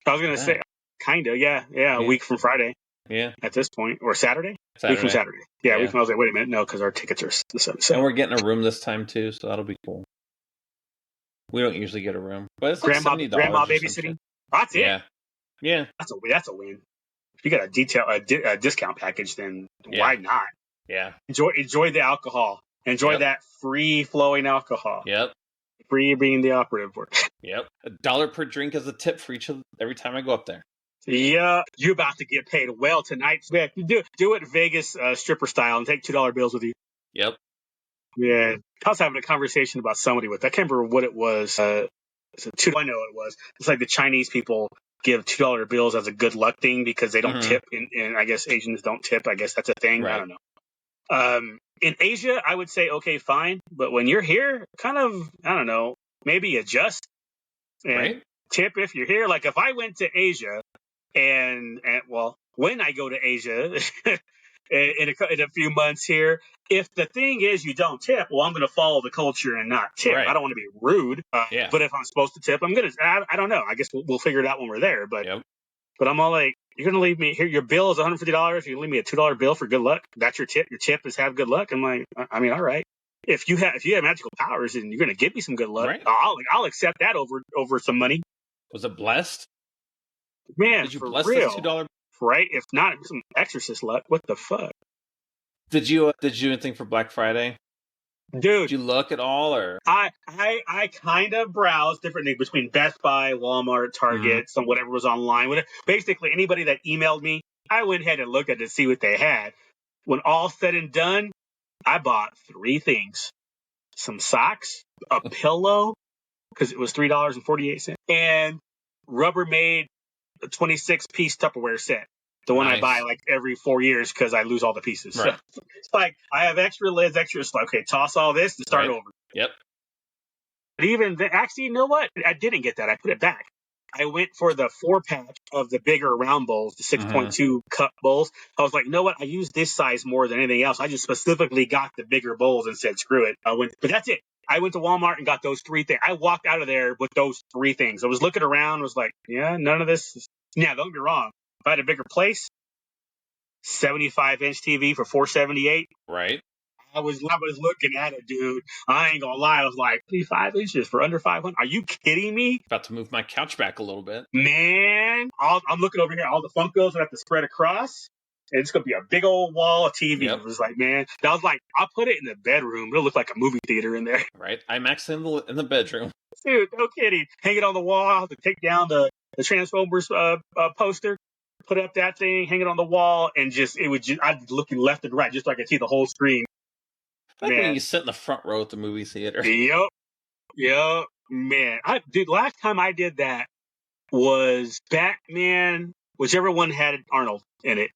I was going to say, kind of, yeah, a week from Friday. Yeah. At this point. Or Saturday? Week from Saturday. Yeah, week from, I was like, wait a minute, no, because our tickets are the 7th. And we're getting a room this time, too, so that'll be cool. We don't usually get a room. But it's like $70. Grandma babysitting? That's it? Yeah. That's a win. If you got a discount package, then why not? Yeah. Enjoy the alcohol. Enjoy that free-flowing alcohol. Yep. Free being the operative word. Yep. $1 per drink as a tip for every time I go up there. Yeah, you're about to get paid well tonight. Do it Vegas stripper style and take $2 bills with you. Yep. Yeah. I was having a conversation about somebody I can't remember what it was. I know it was. It's like the Chinese people give $2 bills as a good luck thing because they don't tip, and I guess Asians don't tip. I guess that's a thing. Right. I don't know. In Asia, I would say, okay, fine. But when you're here, kind of, I don't know, maybe adjust and tip if you're here. Like if I went to Asia and when I go to Asia in a few months here, if the thing is you don't tip, well, I'm going to follow the culture and not tip. Right. I don't want to be rude. But if I'm supposed to tip, I'm going to, I don't know. I guess we'll figure it out when we're there. But But I'm all like, you're going to leave me here. Your bill is $150. You're going to leave me a $2 bill for good luck. That's your tip. Your tip is have good luck. I'm like, I mean, all right. If you have magical powers and you're going to give me some good luck, I'll accept that over some money. Was it blessed? Man, did you for bless real? this $2? Right? If not, some exorcist luck. What the fuck? Did you do anything for Black Friday? Dude, did you look at all, or I kind of browsed differently between Best Buy, Walmart, Target, some whatever was online. Basically, anybody that emailed me, I went ahead and looked at it to see what they had. When all said and done, I bought 3 things: some socks, a pillow because it was $3.48, and Rubbermaid, a 26-piece Tupperware set. The one I buy like every 4 years because I lose all the pieces. Right. So it's like I have extra lids, extra. It's like, okay, toss all this and start over. Yep. But actually, you know what? I didn't get that. I put it back. I went for the 4-pack of the bigger round bowls, the 6.2 cup bowls. I was like, you know what? I use this size more than anything else. I just specifically got the bigger bowls and said, screw it. But that's it. I went to Walmart and got those 3 things. I walked out of there with those 3 things. I was looking around, was like, yeah, none of this. Yeah, don't get me wrong. If I had a bigger place, 75-inch TV for $478. Right. I was looking at it, dude. I ain't gonna lie. I was like, 35 inches for under 500. Are you kidding me? About to move my couch back a little bit. Man, I'm looking over here. All the Funkos I have to spread across. And it's gonna be a big old wall of TV. Yep. It was like, man, I was like, I'll put it in the bedroom. It'll look like a movie theater in there. Right. IMAX in the bedroom. Dude, no kidding. Hang it on the wall. I'll have to take down the Transformers poster. Put up that thing, hang it on the wall, and I'd be looking left and right just so I could see the whole screen. Like when you sit in the front row at the movie theater. Yep, man. Dude, last time I did that was Batman, whichever one had Arnold in it.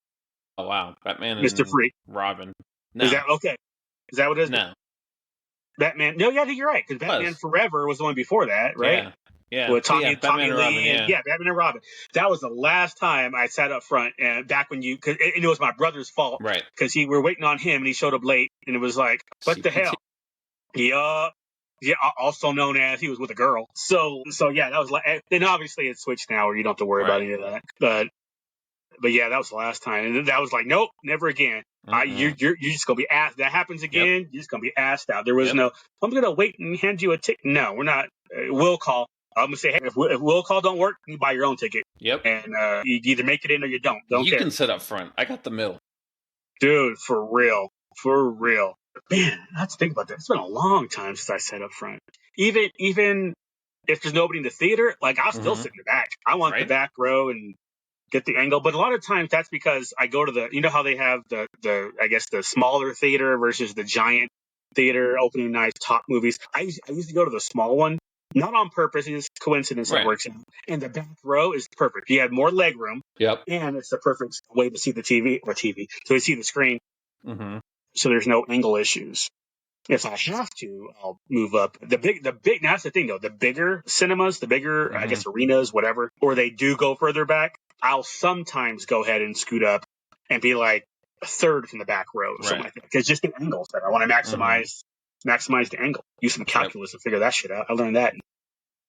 Oh, wow. Batman Mr. and Freak. Robin. No. Is that okay? Is that what it is? No. Batman. No, yeah, I think you're right, because Batman Forever was the one before that, right? Yeah. With Tommy Batman and Robin, Lee. Yeah, Batman and Robin. That was the last time I sat up front, and back when because it was my brother's fault. Right. Because we were waiting on him, and he showed up late, and it was like, what the hell? Yeah, also known as he was with a girl. So yeah, that was like, then obviously it's switched now where you don't have to worry about any of that. But But yeah, that was the last time, and that was like, nope, never again. You're just gonna be asked. That happens again, you're just gonna be asked out. There was no, I'm gonna wait and hand you a ticket. No, we're not. Will call. I'm gonna say, hey, if will call don't work, you buy your own ticket. Yep. And you either make it in or you don't. You care. can sit up front. I got the middle. Dude, for real. Man, I have to think about that. It's been a long time since I sat up front. Even if there's nobody in the theater, like I'll still sit in the back. I want the back row and get the angle. But a lot of times that's because I go to the, you know how they have the I guess the smaller theater versus the giant theater opening nights, top movies. I used to go to the small one, not on purpose. It's coincidence that works out. And the back row is perfect. You have more leg room. Yep. And it's the perfect way to see the TV. So you see the screen. Mm-hmm. So there's no angle issues. If I have to, I'll move up. The big. Now that's the thing though. The bigger cinemas, the bigger, I guess arenas, whatever, or they do go further back. I'll sometimes go ahead and scoot up and be like a third from the back row or something like that. Because just the angles that I want to maximize the angle. Use some calculus to figure that shit out. I learned that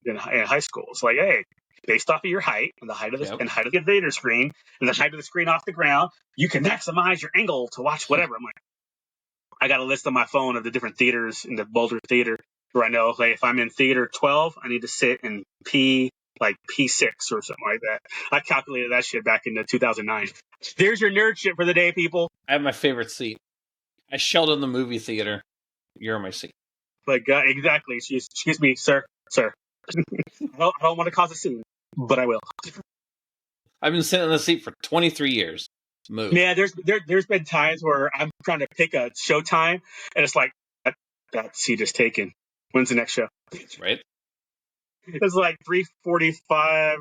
in high school. It's like, hey, based off of your height and the height of the and height of the theater screen and the height of the screen off the ground, you can maximize your angle to watch whatever. I'm like, I got a list on my phone of the different theaters in the Boulder Theater where I know, like, if I'm in theater 12, I need to sit in P6 or something like that. I calculated that shit back in 2009. There's your nerd shit for the day, people. I have my favorite seat. I shelled in the movie theater. You're in my seat. Like, exactly. Excuse me, sir. I don't want to cause a scene, but I will. I've been sitting in the seat for 23 years. Move. Yeah, there's been times where I'm trying to pick a showtime, and it's like, that seat is taken. When's the next show? Right. It's like 3:45.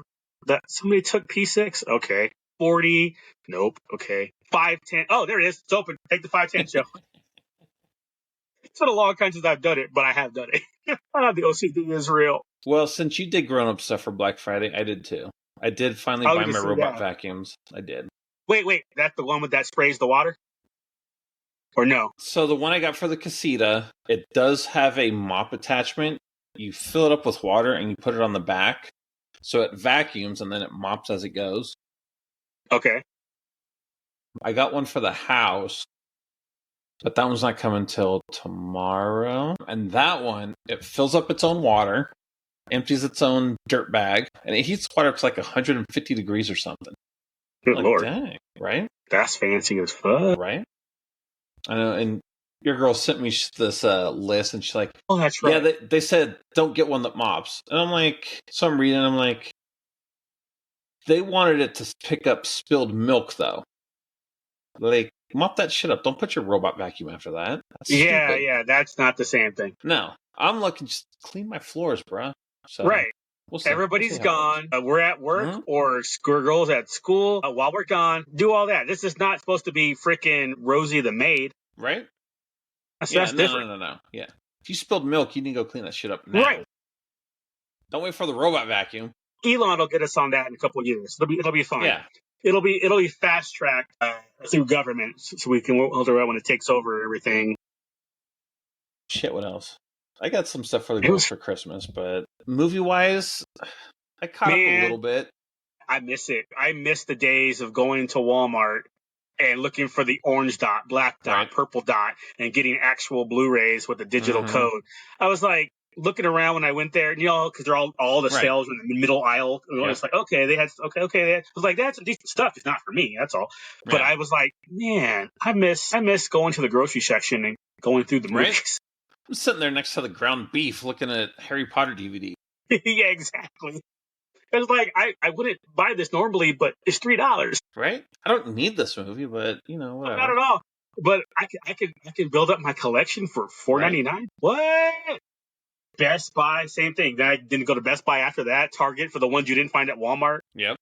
That somebody took P6. Okay. 40. Nope. Okay. 5:10. Oh, there it is. It's open. Take the 5:10 show. It's been a long time since I've done it, but I have done it. The OCD is real. Well, since you did grown-up stuff for Black Friday, I did too. I did finally buy my robot vacuums. I did. Wait. That's the one that sprays the water? Or no? So the one I got for the casita, it does have a mop attachment. You fill it up with water and you put it on the back. So it vacuums and then it mops as it goes. Okay. I got one for the house, but that one's not coming till tomorrow. And that one, it fills up its own water, empties its own dirt bag, and it heats water up to like 150 degrees or something. Good Lord. Dang, right? That's fancy as fuck. Right? I know, and your girl sent me this list, and she's like, oh, that's right. Yeah, they said, don't get one that mops. And I'm like, so I'm reading, I'm like, they wanted it to pick up spilled milk, though. Like, mop that shit up. Don't put your robot vacuum after that. That's stupid. Yeah, that's not the same thing. No, I'm looking, just clean my floors, bro. So, right. We'll see. Everybody's gone. We're at work or girls at school. While we're gone, do all that. This is not supposed to be freaking Rosie the maid. Right? That's different. No. Yeah. If you spilled milk, you need to go clean that shit up now. Right. Don't wait for the robot vacuum. Elon will get us on that in a couple of years. It'll be fine. Yeah. It'll be fast tracked through government, so we can hold around when it takes over everything. Shit, what else? I got some stuff for the girls for Christmas, but movie-wise, I caught up a little bit. I miss it. I miss the days of going to Walmart and looking for the orange dot, black dot, purple dot, and getting actual Blu-rays with the digital code. I was like looking around when I went there, because they're all the sales in the middle aisle. It's like, okay, they had, okay. I was like, that's some decent stuff. It's not for me. That's all. But I was like, man, I miss going to the grocery section and going through the movies. I'm sitting there next to the ground beef looking at Harry Potter DVD. Yeah, exactly. It was like, I wouldn't buy this normally, but it's $3. Right? I don't need this movie, but, whatever. Not at all. But I can build up my collection for $4.99. Right. What? Best Buy, same thing. Then I didn't go to Best Buy after that. Target for the ones you didn't find at Walmart. Yep.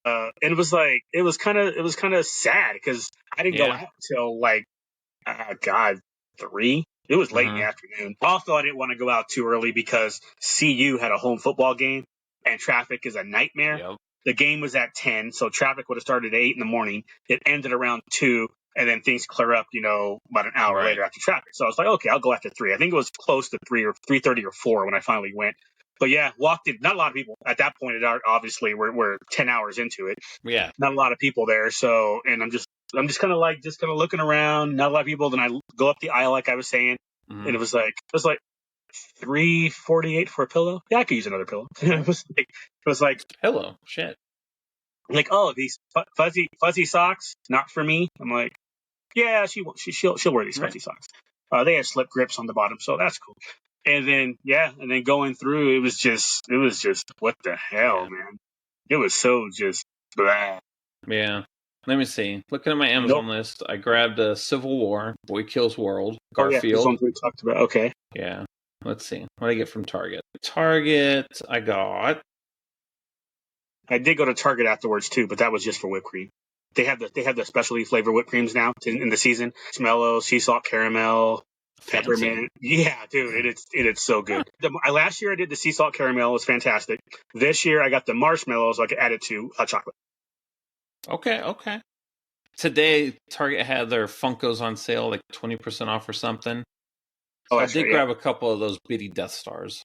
And it was like, it was kind of sad because I didn't go out until like, 3. It was late in the afternoon. Also, I didn't want to go out too early because CU had a home football game and traffic is a nightmare. Yep. The game was at 10, so traffic would have started at 8 in the morning. It ended around 2, and then things clear up, about an hour later after traffic. So I was like, okay, I'll go after 3. I think it was close to 3 or 3:30 or 4 when I finally went. But yeah, walked in. Not a lot of people at that point. Obviously, we're 10 hours into it. Yeah. Not a lot of people there. So, and I'm just kind of looking around. Not a lot of people. Then I go up the aisle, like I was saying, and it was like $3.48 for a pillow. Yeah, I could use another pillow. It was like pillow. Shit. Like, oh, these fuzzy socks, not for me. I'm like, yeah, she'll wear these fuzzy socks. They have slip grips on the bottom, so that's cool. And then going through, it was just what the hell, man? It was so just blah. Yeah. Let me see. Looking at my Amazon list, I grabbed a Civil War, Boy Kills World, Garfield. This one we talked about. Okay. Yeah. Let's see. What did I get from Target? Target, I did go to Target afterwards too, but that was just for whipped cream. They have the specialty flavor whipped creams now in the season. Marshmallow, sea salt caramel, peppermint. Yeah, dude, it is so good. Last year I did the sea salt caramel. It was fantastic. This year I got the marshmallows, so I could add it to hot chocolate. Okay. Today, Target had their Funkos on sale, like 20% off or something. So I did grab a couple of those bitty Death Stars.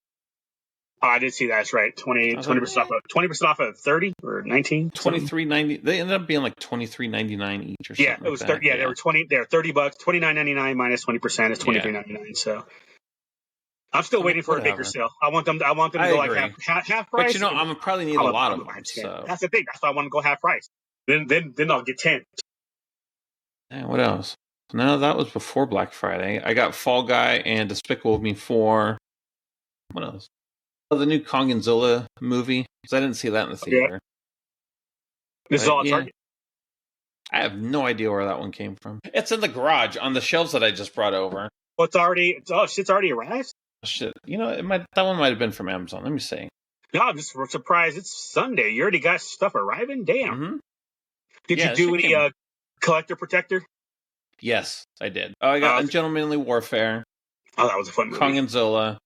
Oh, I did see that. That's right. 20% off of 30 or 19. $23.90. They ended up being like $23.99 each or something. Yeah, it was 30. Yeah, they were $30. $29.99 minus 20% is $23.99. So I'm still waiting for a bigger sale. I want them to go like half price. But I'm gonna probably need a lot of them. So that's the thing. That's why I want to go half price. Then I'll get 10. Yeah, what else? No, that was before Black Friday. I got Fall Guy and Despicable Me 4. What else? Oh, the new Kong and Zilla movie. Because I didn't see that in the theater. Yeah. This is all at Target. I have no idea where that one came from. It's in the garage on the shelves that I just brought over. Well, shit's already arrived? Shit. That one might have been from Amazon. Let me see. No, I'm just surprised. It's Sunday. You already got stuff arriving? Damn. Mm-hmm. Did you do any collector protector? Yes, I did. Oh, I got Ungentlemanly Warfare. Oh, that was a fun movie. Kong and Zilla.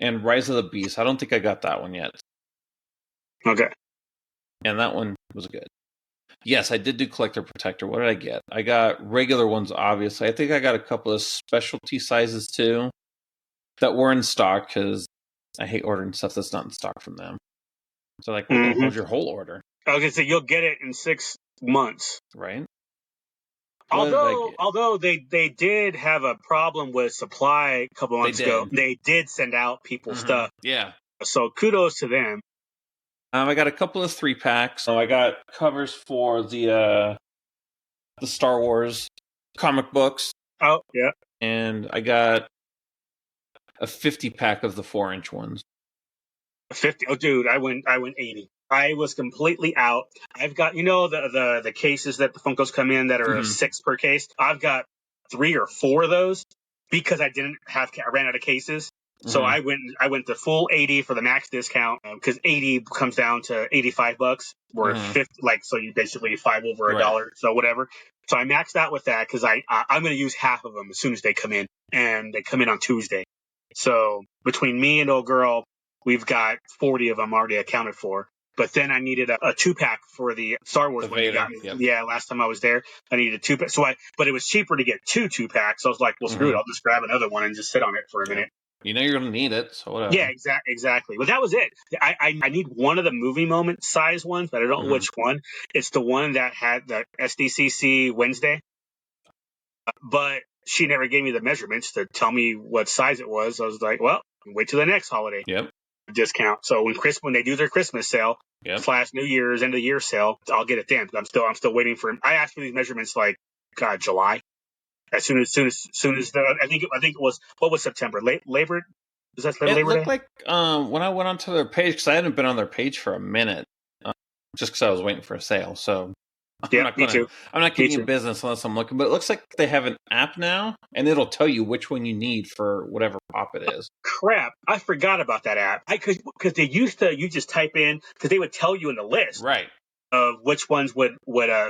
And Rise of the Beast. I don't think I got that one yet. Okay. And that one was good. Yes, I did do Collector Protector. What did I get? I got regular ones, obviously. I think I got a couple of specialty sizes, too, that were in stock, because I hate ordering stuff that's not in stock from them. So, like, hold your whole order. I was going to say, you'll get it in 6 months. Right. Although they did have a problem with supply a couple months ago, they did send out people stuff. Yeah. So kudos to them. I got a couple of 3-packs. So I got covers for the Star Wars comic books. Oh yeah. And I got a 50-pack of the 4-inch ones. 50? Oh, dude, I went 80. I was completely out. I've got, the cases that the Funkos come in that are 6 per case. I've got 3 or 4 of those because I ran out of cases. So I went to full 80 for the max discount because 80 comes down to $85 or 50, so you basically 5 over $1, so whatever. So I maxed out with that because I'm going to use half of them as soon as they come in, and they come in on Tuesday. So between me and old girl, we've got 40 of them already accounted for. But then I needed a 2-pack for the Star Wars one you got me. Yep. Yeah, last time I was there, I needed a 2-pack. But it was cheaper to get 2 2-packs. So I was like, well, screw it. I'll just grab another one and just sit on it for a minute. You're going to need it, so whatever. Yeah, exactly. But that was it. I need one of the movie moment size ones, but I don't know which one. It's the one that had the SDCC Wednesday. But she never gave me the measurements to tell me what size it was. I was like, well, wait till the next holiday. Yep. Discount. So when they do their Christmas sale, / New Year's end of the year sale, I'll get it then. I'm still waiting for him. I asked for these measurements July. As soon as I think it was, what was September? Labor? Is that Labor Day? It looked like when I went onto their page, because I hadn't been on their page for a minute, just because I was waiting for a sale. So I'm not getting you business unless I'm looking. But it looks like they have an app now, and it'll tell you which one you need for whatever pop it is. Crap, I forgot about that app. Because they used to, you just type in, because they would tell you in the list. Right. Of which ones would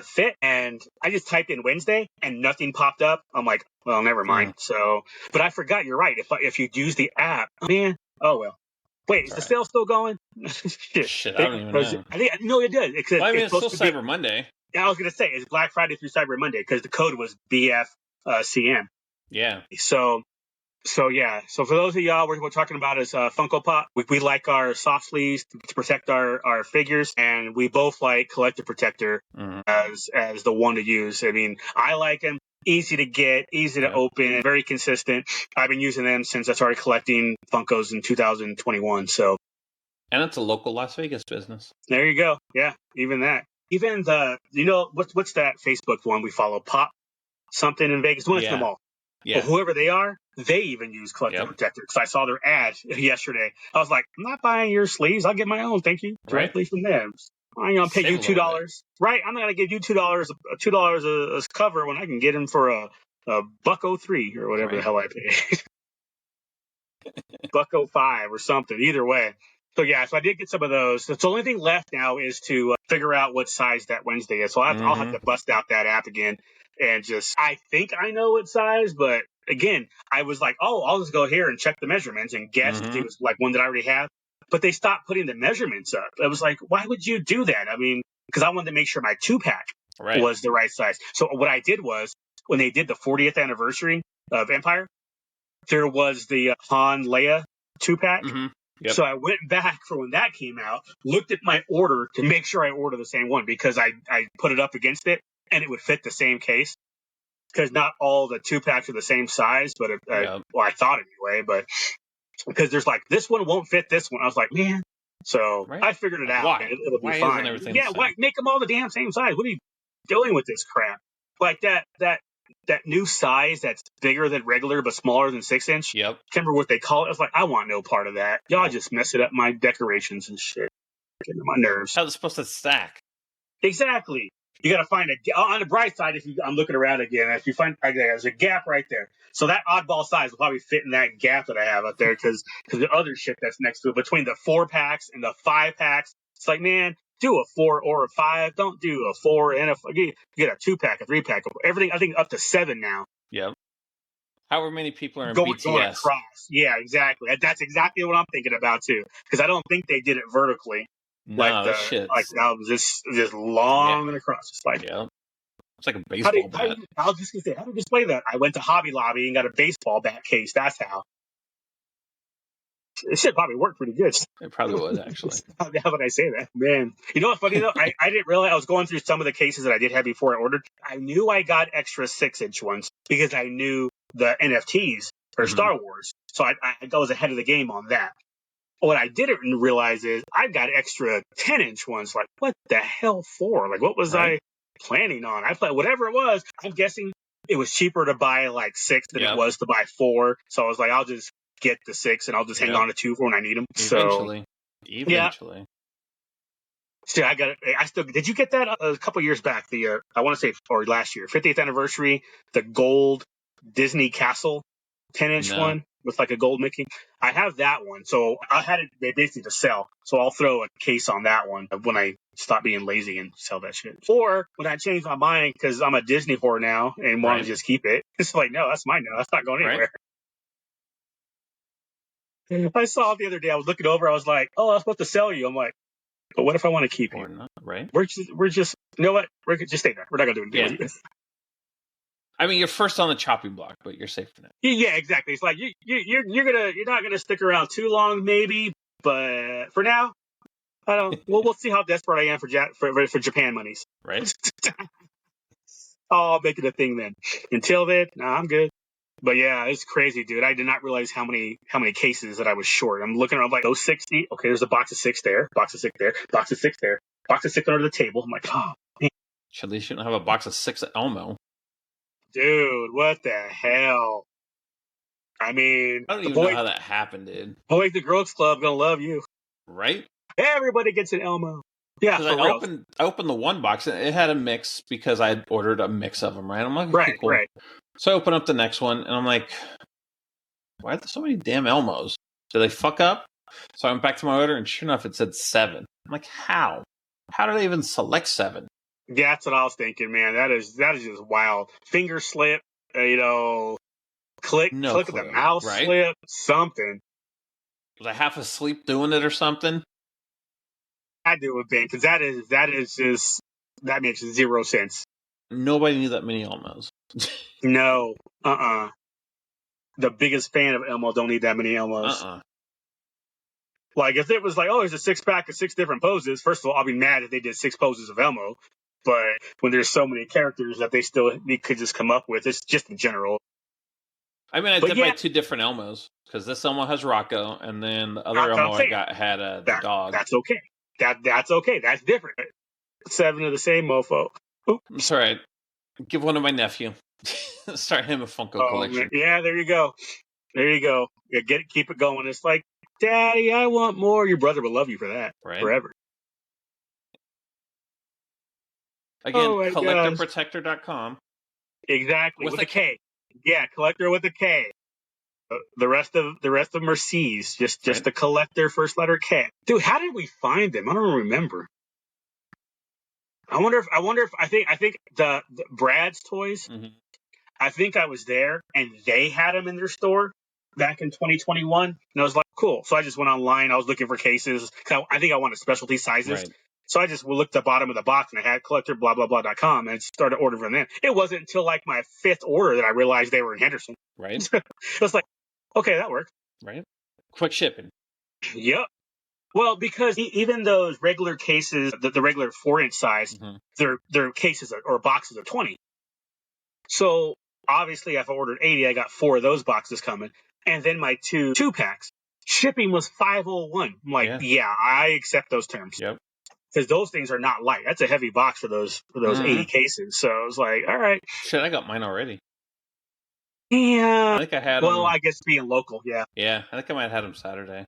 fit, and I just typed in Wednesday and nothing popped up. I'm like, well, never mind. So, but I forgot. You're right. If you use the app, man, oh well. Wait, is the sale still going? Shit, I don't even know. No, it did. It's still Cyber Monday. Yeah, I was gonna say it's Black Friday through Cyber Monday because the code was BFCM. Yeah. So So yeah, so for those of y'all, we're talking about is Funko Pop. We like our soft sleeves to protect our figures, and we both like Collector Protector as the one to use. I mean, I like them. Easy to get, easy to open, very consistent. I've been using them since I started collecting Funkos in 2021. So, and it's a local Las Vegas business. There you go. Yeah, even that. Even what's that Facebook one we follow? Pop something in Vegas. One from them all. Yeah. Well, whoever they are, they even use Collector Protector because I saw their ad yesterday. I was like, I'm not buying your sleeves. I'll get my own. Thank you. Directly from them. I'm going to pay you $2. Right. I'm not going to give you $2 a cover when I can get them for a $1.03 or whatever the hell I paid. $1.05 or something. Either way. So yeah, so I did get some of those. So the only thing left now is to figure out what size that Wednesday is. So I'll have to bust out that app again and I think I know what size, but again, I was like, oh, I'll just go here and check the measurements and guess if it was like one that I already have. But they stopped putting the measurements up. I was like, why would you do that? I mean, because I wanted to make sure my 2-pack was the right size. So what I did was when they did the 40th anniversary of Empire, there was the Han Leia 2-pack. Yep. So I went back for when that came out, looked at my order to make sure I ordered the same one because I put it up against it and it would fit the same case. Because not all the 2-packs are the same size, but well, I thought anyway. But because there's like this one won't fit this one, I was like, man. So I figured it out. Why? It'll be why fine. Isn't everything yeah, why make them all the damn same size? What are you doing with this crap? Like that new size that's bigger than regular but smaller than 6-inch. Yep. Can't remember what they call it. I was like, I want no part of that. Y'all just mess it up my decorations and shit. Getting on my nerves. How's it supposed to stack? Exactly. You got to find on the bright side. I'm looking around again. If you find there's a gap right there, so that oddball size will probably fit in that gap that I have up there because the other shit that's next to it between the 4-packs and the 5-packs. It's like, man, do a 4 or a 5. Don't do a 4 and you get a 2-pack, a 3-pack, everything. I think up to 7 now. Yep. However many people are in going BTS. across. Yeah, exactly. That's exactly what I'm thinking about too. Because I don't think they did it vertically. No, that was just long and across. It's like, it's like a baseball bat. I was just gonna say, how do you display that? I went to Hobby Lobby and got a baseball bat case. That's how. It should probably work pretty good. It probably would, actually. How would I say that? Man. You know what's funny, though? I didn't realize I was going through some of the cases that I did have before I ordered. I knew I got extra 6-inch ones because I knew the NFTs for Star Wars. So I was ahead of the game on that. What I didn't realize is I've got extra 10-inch ones. Like, what the hell for? Like, what was I planning on? I played whatever it was. I'm guessing it was cheaper to buy like 6 than it was to buy 4. So I was like, I'll just get the 6 and I'll just hang on to 2 for when I need them. Eventually. Still, I got it. Did you get that a couple years back? I want to say, or last year, 50th anniversary, the gold Disney Castle 10-inch one with like a gold Mickey. I have that one. So I had it basically to sell. So I'll throw a case on that one when I stop being lazy and sell that shit. Or when I change my mind because I'm a Disney whore now and want to just keep it. It's like, no, that's mine now. That's not going anywhere. I saw it the other day. I was looking over. I was like, oh, I was supposed to sell you. I'm like, but what if I want to keep you? Not, right? We're just, you know what? We're just stay there. We're not going to do anything. I mean, you're first on the chopping block, but you're safe for now. Yeah, exactly. It's like you're not gonna stick around too long, maybe. But for now, I don't. Well, we'll see how desperate I am for Japan monies. Right. I'll make it a thing then. Until then, I'm good. But yeah, it's crazy, dude. I did not realize how many cases that I was short. I'm looking around like 060. Okay, there's a box of 6 there, box of 6 there, box of 6 there, box of 6 under the table. I'm like, oh man. At least you don't have a box of 6 at Elmo. Dude, what the hell? I mean, I don't even know how that happened, dude. Boy, the Groats Club gonna love you, right? Everybody gets an Elmo. Yeah, I opened the one box and it had a mix because I ordered a mix of them. Right, I'm like, okay, cool. Right. So I open up the next one and I'm like, why are there so many damn Elmos? Did they fuck up? So I went back to my order and sure enough, it said 7. I'm like, how? How did I even select 7? Yeah, that's what I was thinking, man. That is just wild. Finger slip, click of the mouse slip, something. Was I half asleep doing it or something? I do it, Ben, because that makes 0 sense. Nobody knew that many Elmos. No, the biggest fan of Elmo. Don't need that many Elmos. Like, if it was like, oh, there's a 6-pack of 6 different poses, first of all, I'll be mad if they did 6 poses of Elmo. But when there's so many characters that they could just come up with, it's just in general. I mean, I did buy 2 different Elmos, because this Elmo has Rocco, and then the other Elmo I got had the dog. That's okay. That's okay. That's different. 7 of the same mofo. Oops. It's all right. Give one to my nephew. Start him a Funko collection. Man. Yeah, there you go. Yeah, keep it going. It's like, Daddy, I want more. Your brother will love you for that forever. Again, collectorprotector.com. Exactly, with a K. Yeah, collector with a K. The rest of them are C's. Just the collector first letter K. Dude, how did we find them? I don't remember. I wonder if I think the Brad's Toys. Mm-hmm. I think I was there and they had them in their store back in 2021, and I was like, cool. So I just went online. I was looking for cases. I think I wanted specialty sizes. Right. So I just looked at the bottom of the box and I had collector blah blah blah.com and started ordering from them. It wasn't until like my 5th order that I realized they were in Henderson. Right. I was like, okay, that works. Right. Quick shipping. Yep. Well, because even those regular cases, the regular 4-inch size, mm-hmm. they're cases or boxes of 20. So obviously, if I ordered 80, I got 4 of those boxes coming, and then my 2 packs. Shipping was $501. I'm like, yeah, I accept those terms. Yep. Because those things are not light. That's a heavy box for those mm-hmm. 80 cases. So I was like, all right. Shit, I got mine already. Yeah. I think I had them. I guess being local, yeah. Yeah, I think I might have had them Saturday.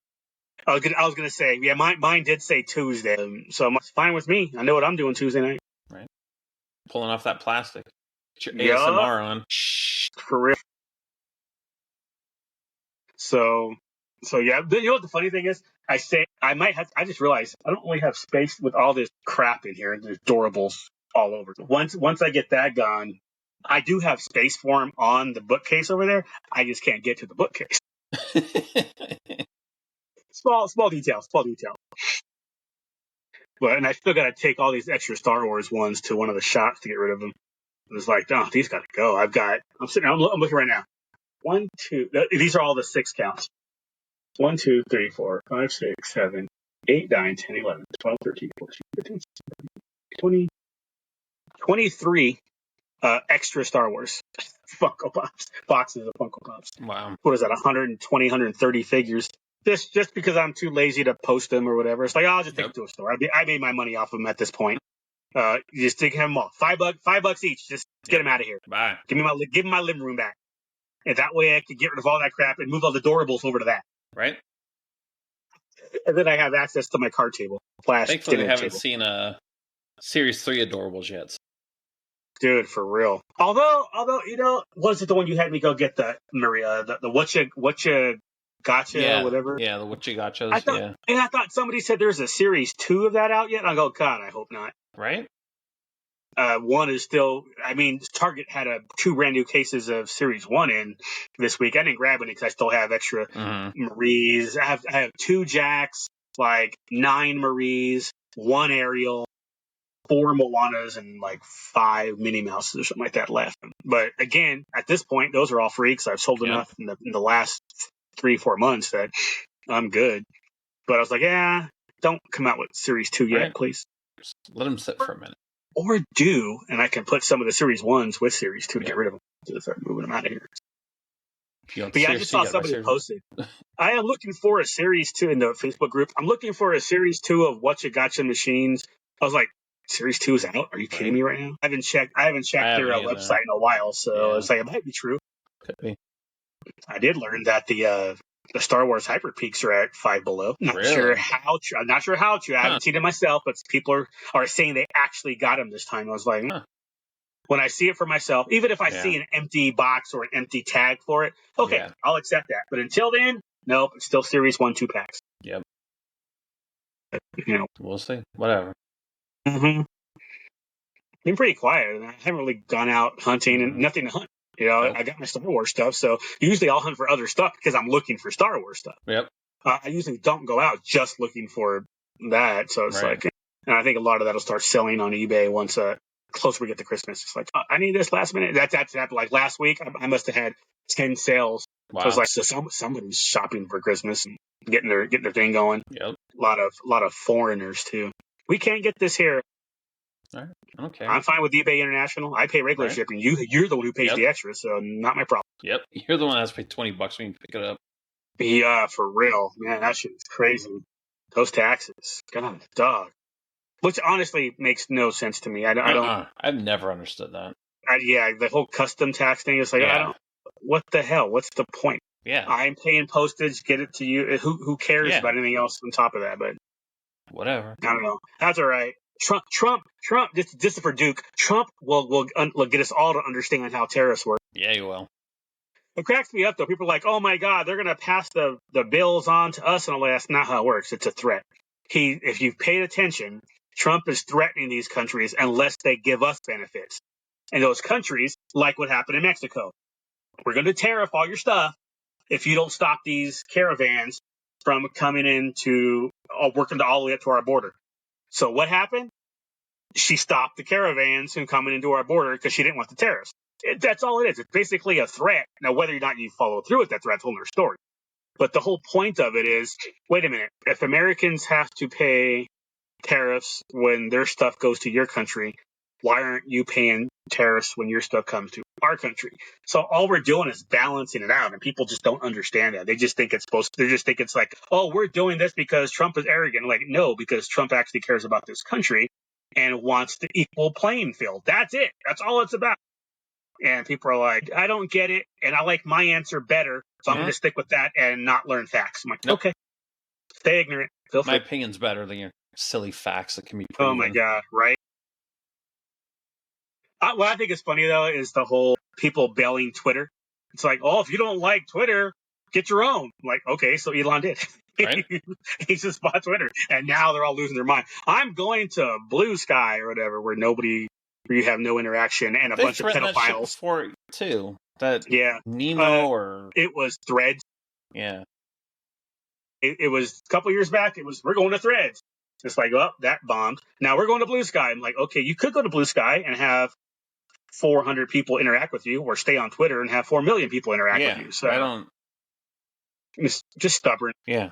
I was gonna say, yeah, mine did say Tuesday, so it's fine with me. I know what I'm doing Tuesday night. Right. Pulling off that plastic. Get your ASMR on. For real. So yeah. You know what the funny thing is? I just realized I don't really have space with all this crap in here. There's adorables all over. Once I get that gone, I do have space for them on the bookcase over there. I just can't get to the bookcase. Small detail. And I still got to take all these extra Star Wars ones to one of the shops to get rid of them. It was like, no, these got to go. I'm looking right now. 1, 2. These are all the 6 counts. 1, 2, 3, 4, 5, 6, 7, 8, 9, 10, 11, 12, 13, 14, 15, 16, 20, 23 extra Star Wars Funko Pops, boxes of Funko Pops. Wow. What is that, 120, 130 figures? Just because I'm too lazy to post them or whatever. It's like, I'll just take them to a store. I made my money off of them at this point. You just take them all. $5 each. Just get them out of here. Bye. Give me my living room back. And that way I can get rid of all that crap and move all the adorables over to that. Right. And then I have access to my card table. Thankfully, I haven't seen a Series 3 adorables yet. Dude, for real. Although, was it the one you had me go get the Maria, the whatcha gotcha, whatever? Yeah, the whatcha gotchas. I thought somebody said there's a Series 2 of that out yet. I go, God, I hope not. Right. One is still. I mean, Target had 2 brand new cases of Series 1 in this week. I didn't grab any because I still have extra Maries. I have 2 Jacks, like 9 Maries, 1 Ariel, 4 Moanas, and like 5 Minnie Mouses or something like that left. But again, at this point, those are all free because I've sold enough in the last 3-4 months that I'm good. But I was like, don't come out with Series 2 yet, please. Let them sit for a minute. Or do, and I can put some of the Series 1s with Series 2 to get rid of them. To start moving them out of here. But I just saw somebody posted. I am looking for a Series 2 in the Facebook group. I'm looking for a Series 2 of Whatcha Gotcha Machines. I was like, Series 2 is out? Are you kidding me right now? I haven't checked their website in a while, so it's like, it might be true. Could be. I did learn that the Star Wars Hyper Peaks are at $5 below. I'm not sure how true. I haven't seen it myself, but people are saying they actually got them this time. I was like, when I see it for myself, even if I see an empty box or an empty tag for it, I'll accept that. But until then, nope, it's still Series 1, 2 packs. Yep. We'll see. Whatever. Mm-hmm. Been pretty quiet. I haven't really gone out hunting and nothing to hunt. I got my Star Wars stuff, so usually I'll hunt for other stuff because I'm looking for Star Wars stuff. Yep. I usually don't go out just looking for that, so it's like, and I think a lot of that'll start selling on eBay once closer we get to Christmas. It's like, I need this last minute. That's happened. Like last week, I must have had 10 sales Wow. So it's like, somebody's shopping for Christmas and getting their thing going. Yep. A lot of foreigners too. We can't get this here. All right. I don't care. I'm fine with eBay International. I pay regular shipping. You're the one who pays the extra, so not my problem. Yep. You're the one that has to pay $20 when you pick it up. Yeah, for real, man. That shit is crazy. Those taxes, God, dog. Which honestly makes no sense to me. I don't. I've never understood that. The whole custom tax thing is like, I don't. What the hell? What's the point? Yeah. I'm paying postage, get it to you. Who cares about anything else on top of that? But whatever. I don't know. That's all right. Trump. This is for Duke. Trump will get us all to understand how terrorists work. Yeah, you will. It cracks me up though. People are like, "Oh my God, they're gonna pass the bills on to us," and all that. That's not how it works. It's a threat. If you've paid attention, Trump is threatening these countries unless they give us benefits. And those countries, like what happened in Mexico, we're going to tariff all your stuff if you don't stop these caravans from coming into working all the way up to our border. So what happened? She stopped the caravans from coming into our border because she didn't want the tariffs. That's all it is. It's basically a threat. Now, whether or not you follow through with that threat, that's a whole other story. But the whole point of it is, wait a minute, if Americans have to pay tariffs when their stuff goes to your country, why aren't you paying tariffs when your stuff comes to our country? So all we're doing is balancing it out, and people just don't understand that. They just think it's like, oh, we're doing this because Trump is arrogant. Like, no, because Trump actually cares about this country and wants the equal playing field. That's it. That's all it's about. And people are like, I don't get it, and I like my answer better, so I'm going to stick with that and not learn facts. I'm like, okay, stay ignorant. Feel free. My opinion's better than your silly facts that can be proven. Oh my God, right? What I think is funny, though, is the whole people bailing Twitter. It's like, oh, if you don't like Twitter, get your own. I'm like, okay, so Elon did. Right? He just bought Twitter, and now they're all losing their mind. I'm going to Blue Sky or whatever, where you have no interaction and a bunch of pedophiles. That shit before too. Nemo it was Threads. Yeah. It was a couple years back. We're going to Threads. It's like, oh, that bombed. Now we're going to Blue Sky. I'm like, okay, you could go to Blue Sky and have 400 people interact with you, or stay on Twitter and have 4 million people interact with you. So I don't. It's just stubborn. Yeah.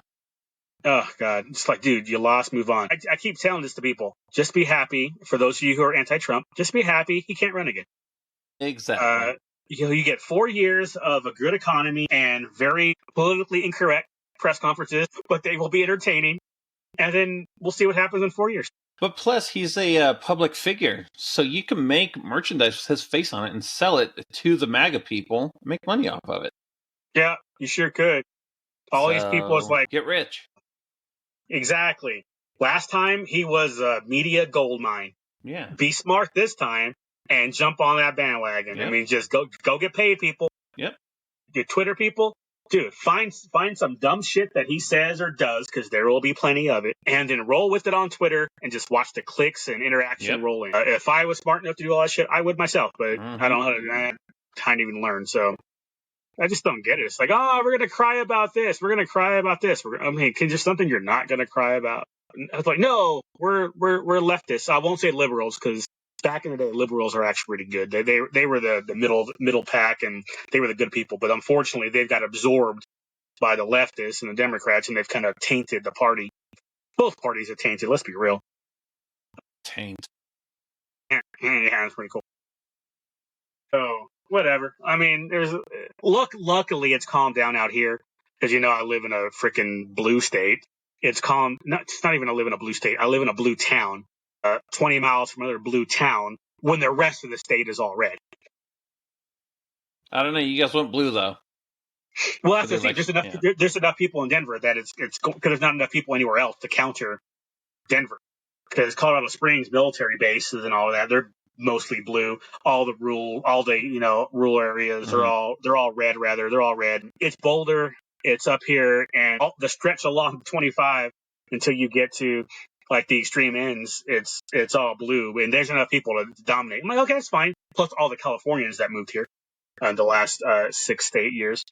Oh God, it's like, dude, you lost. Move on. I keep telling this to people. Just be happy. For those of you who are anti-Trump, just be happy. He can't run again. Exactly. You get 4 years of a good economy and very politically incorrect press conferences, but they will be entertaining. And then we'll see what happens in 4 years. But plus, he's a public figure, so you can make merchandise with his face on it and sell it to the MAGA people, make money off of it. Yeah, you sure could. All these people is like, get rich. Exactly. Last time he was a media gold mine. Yeah. Be smart this time and jump on that bandwagon. Yep. I mean, just go get paid, people. Yep. Your Twitter people, dude, find some dumb shit that he says or does, because there will be plenty of it, and then roll with it on Twitter and just watch the clicks and interaction roll in. If I was smart enough to do all that shit, I would myself, but I don't have time to even learn. So I just don't get it. It's like, oh, we're going to cry about this. We're going to cry about this. Just something you're not going to cry about. I was like, no, we're leftists. I won't say liberals, because back in the day, liberals are actually pretty good. They were the middle pack, and they were the good people. But unfortunately, they've got absorbed by the leftists and the Democrats, and they've kind of tainted the party. Both parties are tainted. Let's be real. Taint. Yeah, it's pretty cool. So whatever. I mean, luckily it's calmed down out here, because I live in a freaking blue state. It's calm. It's not even I live in a blue state. I live in a blue town, 20 miles from another blue town, when the rest of the state is all red. I don't know. You guys went blue though. Well, that's the thing. There's enough people in Denver that it's because there's not enough people anywhere else to counter Denver. Because Colorado Springs military bases and all of that, they're mostly blue. All the rural areas they're all red. Rather, they're all red. It's Boulder. It's up here, and the stretch along 25 until you get to like the extreme ends. It's all blue, and there's enough people to dominate. I'm like, okay, that's fine. Plus all the Californians that moved here in the last 6 to 8 years.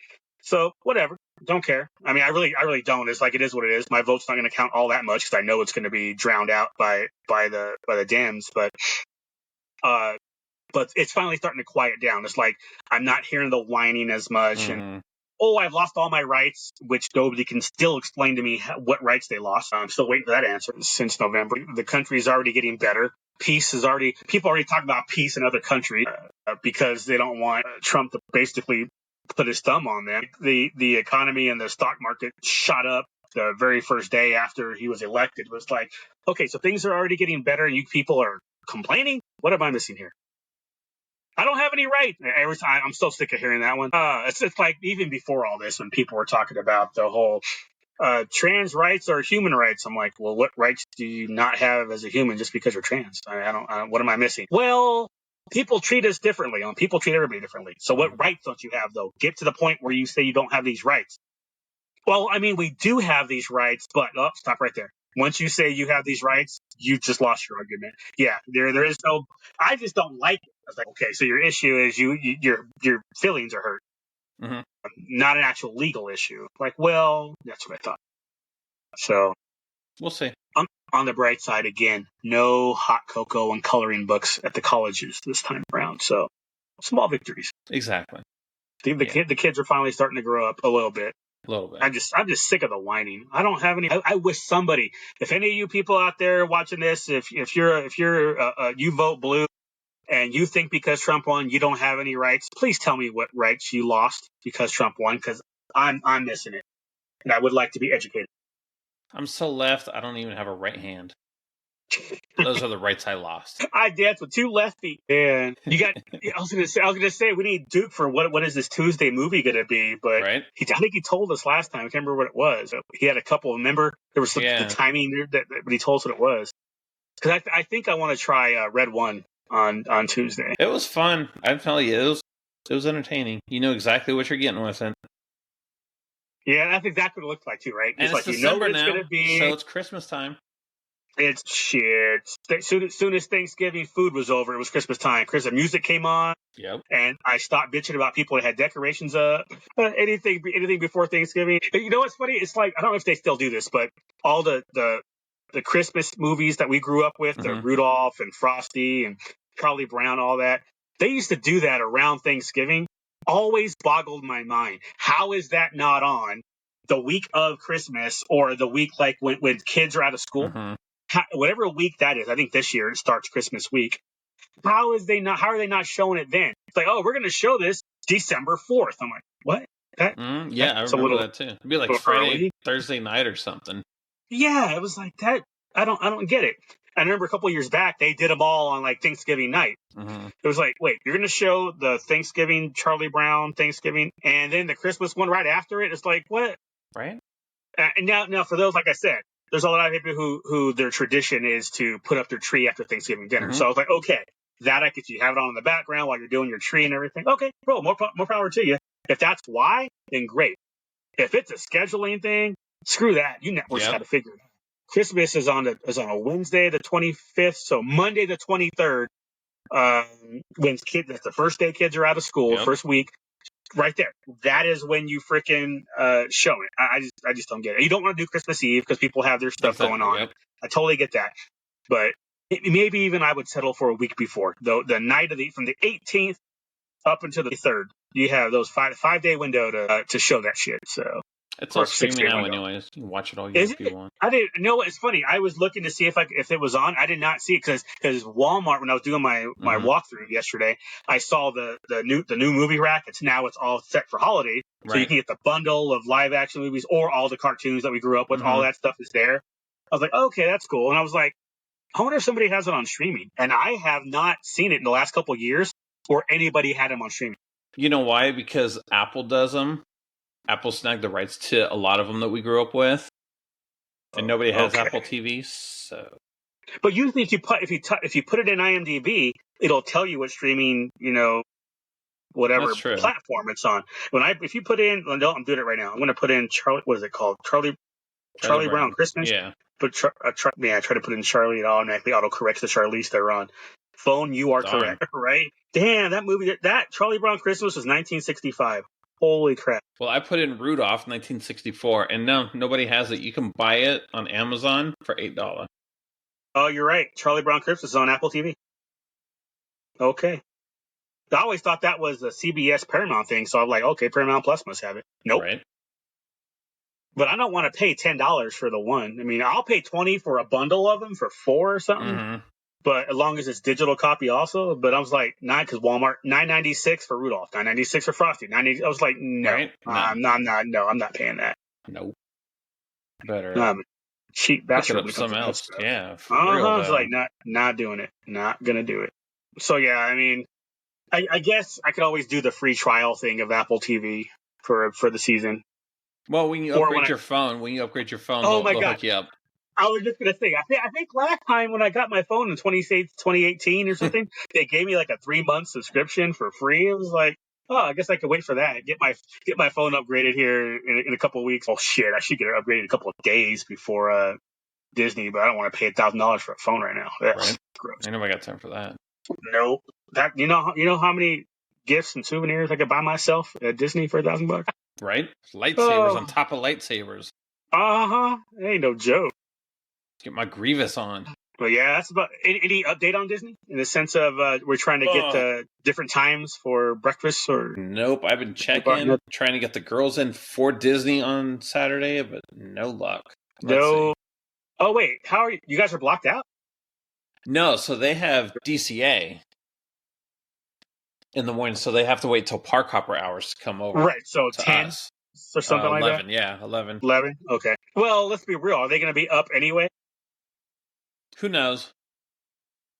So whatever, don't care. I mean, I really don't. It's like, it is what it is. My vote's not going to count all that much, because I know it's going to be drowned out by the Dems. But it's finally starting to quiet down. It's like I'm not hearing the whining as much, and oh, I've lost all my rights, which nobody can still explain to me what rights they lost. I'm still waiting for that answer since November. The country is already getting better. People already talk about peace in other countries because they don't want Trump to basically put his thumb on them. The economy and the stock market shot up the very first day after he was elected. It was like, okay, so things are already getting better and you people are complaining? What am I missing here? I don't have any right. Every time I'm so sick of hearing that one. It's like even before all this, when people were talking about the whole trans rights or human rights. I'm like, well, what rights do you not have as a human just because you're trans? I don't. What am I missing? Well, people treat us differently. People treat everybody differently. So what rights don't you have though? Get to the point where you say you don't have these rights. Well, I mean, we do have these rights, but stop right there. Once you say you have these rights, you just lost your argument. Yeah, there is no. I just don't like it. I was like, okay, so your issue is your feelings are hurt, not an actual legal issue. Like, well, that's what I thought. So we'll see. On the bright side, again, no hot cocoa and coloring books at the colleges this time around. So small victories. Exactly. The kids are finally starting to grow up a little bit. A little bit. I'm just sick of the whining. I don't have any. I wish somebody, if any of you people out there watching this, if you vote blue and you think because Trump won you don't have any rights, please tell me what rights you lost because Trump won, because I'm missing it, and I would like to be educated. I'm so left. I don't even have a right hand. Those are the rights I lost. I dance with two left feet. And you got. I was gonna say we need Duke for what is this Tuesday movie gonna be? But right? I think he told us last time. I can't remember what it was. He had a couple. Remember there was the timing that but he told us what it was. Because I think I want to try Red One on Tuesday. It was fun. I'm telling you, it was entertaining. You know exactly what you're getting with it. Yeah, that's exactly what it looks like too, right? And it's like December it's gonna be. So it's Christmas time. It's shit. Soon as Thanksgiving food was over, it was Christmas time. Christmas music came on. Yep. And I stopped bitching about people that had decorations up. Anything before Thanksgiving. You know what's funny? It's like, I don't know if they still do this, but all the Christmas movies that we grew up with, the Rudolph and Frosty and Charlie Brown, all that, they used to do that around Thanksgiving. Always boggled my mind. How is that not on the week of Christmas or the week like when kids are out of school? Whatever week that is, I think this year it starts Christmas week. How are they not showing it then? It's like, oh, we're going to show this December 4th. I'm like, what? Yeah, I remember that too. It'd be like Friday, Thursday night or something. Yeah, it was like that. I don't get it. I remember a couple of years back, they did them all on like Thanksgiving night. It was like, wait, you're going to show the Thanksgiving Charlie Brown Thanksgiving and then the Christmas one right after it? It's like, what? Right. And now for those, like I said, there's a lot of people who their tradition is to put up their tree after Thanksgiving dinner. So I was like, okay, that I could have it on in the background while you're doing your tree and everything. Okay, bro, more power to you. If that's why, then great. If it's a scheduling thing, screw that. You networks got to figure it out. Christmas is on a Wednesday the 25th, so Monday the 23rd. When that's the first day kids are out of school, first week. Right there. That is when you freaking show it. I just don't get it. You don't want to do Christmas Eve because people have their stuff going on. I totally get that. But maybe even I would settle for a week before. The night from the 18th up until the 3rd, you have those 5-day window to show that shit. So it's all streaming now anyways. You can watch it all you if you want. I didn't know. It's funny. I was looking to see if it was on. I did not see it because Walmart, when I was doing my walkthrough yesterday, I saw the new movie rack. It's all set for holiday, so you can get the bundle of live action movies or all the cartoons that we grew up with. All that stuff is there. I was like, okay, that's cool. And I was like, I wonder if somebody has it on streaming. And I have not seen it in the last couple of years, or anybody had them on streaming. You know why? Because Apple does them. Apple snagged the rights to a lot of them that we grew up with, and nobody has Apple TV. So, but usually, if you put it in IMDb, it'll tell you what streaming, whatever platform it's on. If you put in, I'm doing it right now. I'm going to put in Charlie. What is it called? Charlie Brown Christmas. Yeah. But I try to put in Charlie. It automatically autocorrects the Charlize they're on. Phone, you are correct. Right? Damn, that movie. That Charlie Brown Christmas was 1965. Holy crap. Well, I put in Rudolph 1964, and no, nobody has it. You can buy it on Amazon for $8. Oh, you're right. Charlie Brown Christmas is on Apple TV. Okay. I always thought that was a CBS Paramount thing, so I'm like, okay, Paramount Plus must have it. Nope. Right. But I don't want to pay $10 for the one. I mean, I'll pay $20 for a bundle of them for 4 or something. Mm-hmm. But as long as it's digital copy also. But I was like, because Walmart, $9.96 for Rudolph, $9.96 for Frosty, $9.90. I was like, no, Right? No. I'm not paying that. Nope. Better I'm a cheap pick it bastard. up something else. Yeah. For I real, was like, not doing it. Not gonna do it. So yeah, I mean, I guess I could always do the free trial thing of Apple TV for the season. Well, when you upgrade your phone, they'll hook you up. I was just gonna say, I think last time when I got my phone in 2018 or something, they gave me like a 3-month subscription for free. It was like, oh, I guess I could wait for that. Get my phone upgraded here in a couple of weeks. Oh shit, I should get it upgraded in a couple of days before Disney, but I don't want to pay $1,000 for a phone right now. That's right. Gross. I never got time for that. Nope. That you know how many gifts and souvenirs I could buy myself at Disney for $1,000? Right? Lightsabers on top of lightsabers. Ain't no joke. Get my Grievous on. But yeah, that's about any update on Disney in the sense of we're trying to get different times for breakfast or. Nope, I've been trying to get the girls in for Disney on Saturday, but no luck. No. Oh wait, how are you guys are blocked out? No, so they have DCA in the morning, so they have to wait till park hopper hours to come over. Right, so 10 us. or something like 11, that. yeah, 11. 11. Okay. Well, let's be real. Are they going to be up anyway? Who knows?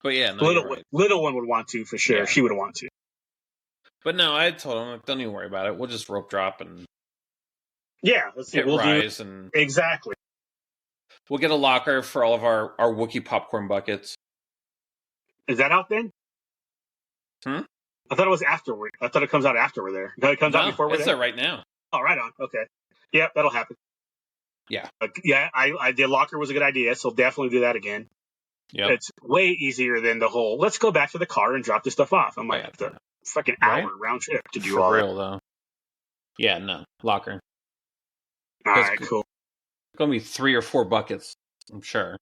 But yeah, no, little one would want to for sure. Yeah. She would want to. But no, I told him, don't even worry about it. We'll just rope drop and let's see. We'll rise and exactly. We'll get a locker for all of our Wookiee popcorn buckets. Is that out then? I thought it was afterward. I thought it comes out after we're there. No, it comes out before we're there? It's there right now. Oh, right on. Okay. Yeah, that'll happen. Yeah. I the locker was a good idea, so definitely do that again. Yeah. It's way easier than the whole, let's go back to the car and drop this stuff off. I'm like, the fucking hour round trip to do all that. For real, though. Yeah, no. Locker. All right, cool. It's going to be 3 or 4 buckets, I'm sure.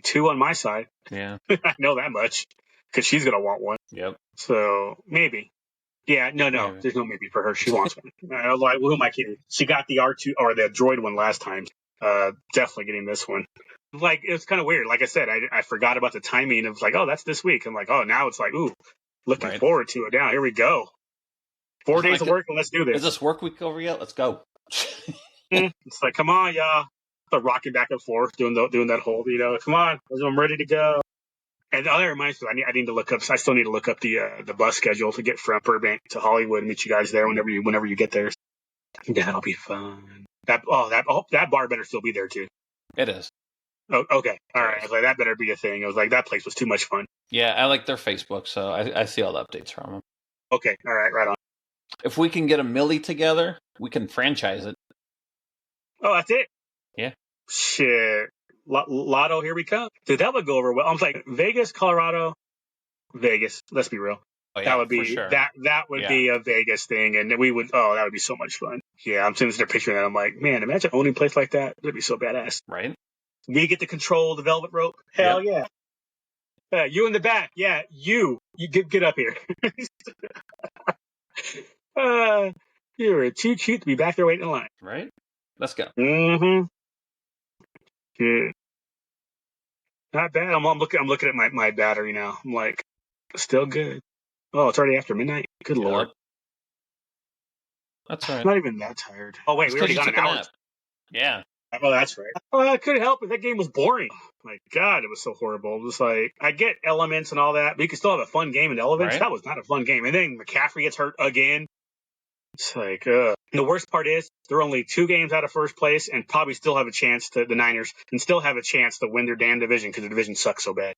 2 on my side. Yeah. I know that much, because she's going to want one. Yep. So, maybe. Yeah, no, maybe. There's no maybe for her. She wants one. I was like, who am I kidding? She got the R2 or the droid one last time. Definitely getting this one. Like, it was kind of weird. Like I said, I forgot about the timing. It was like, oh, that's this week. I'm like, oh, now it's like, ooh, looking forward to it now. Here we go. 4 days of work and let's do this. Is this work week over yet? Let's go. It's like, come on, y'all. The rocking back and forth, doing that whole, come on, I'm ready to go. And that reminds me, I need to look up. I still need to look up the bus schedule to get from Burbank to Hollywood and meet you guys there whenever you get there. That'll be fun. That bar better still be there too. It is. Oh, okay. All right. I was like, that better be a thing. I was like, that place was too much fun. Yeah, I like their Facebook, so I see all the updates from them. Okay. All right. Right on. If we can get a milli together, we can franchise it. Oh, that's it? Yeah. Shit. Lotto, here we come. Dude, that would go over well. I was like, Vegas, Colorado, Vegas. Let's be real. Oh, yeah, that would be sure. that would be a Vegas thing, and that would be so much fun. Yeah, I'm sitting there picturing that. I'm like, man, imagine owning a place like that. That'd be so badass. Right? We get to control the velvet rope. Hell yeah. You in the back. Yeah, you get up here. You're too cute to be back there waiting in line. Right? Let's go. Mm-hmm. Yeah. Not bad. I'm looking at my battery now. I'm like, still good. Oh, it's already after midnight. Good Lord. That's right. I'm not even that tired. Oh wait, we already got an hour. Yeah. Oh, that's right. Oh, I couldn't help it. That game was boring. My God, it was so horrible. It was like, I get elements and all that, but you can still have a fun game in elements. Right? That was not a fun game. And then McCaffrey gets hurt again. It's like, And the worst part is they're only 2 games out of first place and probably still have a chance the Niners, and still have a chance to win their damn division because the division sucks so bad.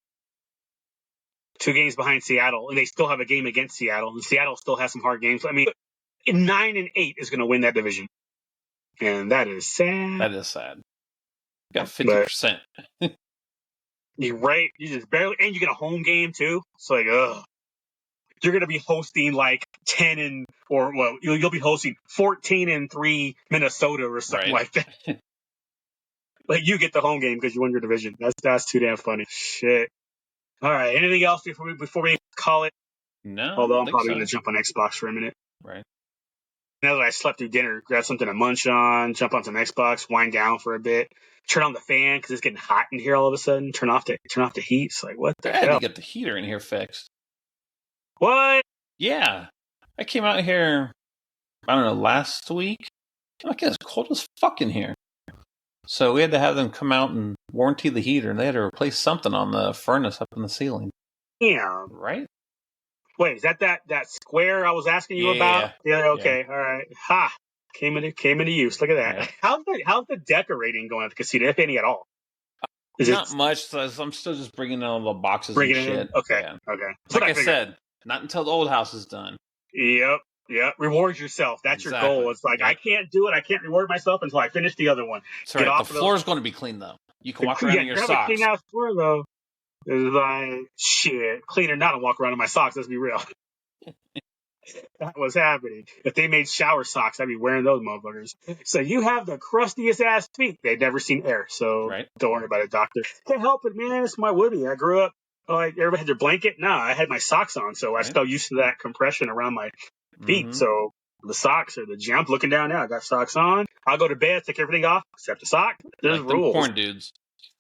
2 games behind Seattle, and they still have a game against Seattle, and Seattle still has some hard games. I mean, 9-8 is going to win that division. And that is sad. That is sad. You got 50%. You're right. You just barely, and you get a home game too. It's like, ugh. You're going to be hosting like 10 you'll be hosting 14-3 Minnesota or something like that. Like you get the home game because you won your division. That's too damn funny. Shit. All right. Anything else before we call it? No, I Although don't I'm think probably so. going to jump on Xbox for a minute. Right. Now that I slept through dinner, grab something to munch on, jump on some Xbox, wind down for a bit, turn on the fan because it's getting hot in here all of a sudden. Turn off the heat. It's like, what the I had hell? to get the heater in here fixed. What? Yeah. I came out here, I don't know, last week. I'm like, it's cold as fuck in here. So we had to have them come out and warranty the heater, and they had to replace something on the furnace up in the ceiling. Yeah. Right? Wait, is that square I was asking you about? Yeah. Okay. All right. Ha. Came into use. Look at that. Yeah. How's the decorating going at the casino, if any at all? Not much. So I'm still just bringing in all the boxes and shit. In? Okay. Yeah. Okay. Like I said, not until the old house is done. Yep. Reward yourself. That's your goal. It's like, I can't do it. I can't reward myself until I finish the other one. That's right. The floor's going to be clean, though. You can walk around in your socks. Clean out floor, though. It's like, shit. Cleaner not to walk around in my socks. Let's be real. That was happening. If they made shower socks, I'd be wearing those motherfuckers. So you have the crustiest ass feet. They've never seen air, so don't worry about it, doctor. Can't help it, man. It's my woody. I grew up like everybody had their blanket. No, I had my socks on, so I still used to that compression around my feet. Mm-hmm. So the socks are the jump. Looking down now, I got socks on. I'll go to bed, take everything off except the sock. There's like rules. Porn dudes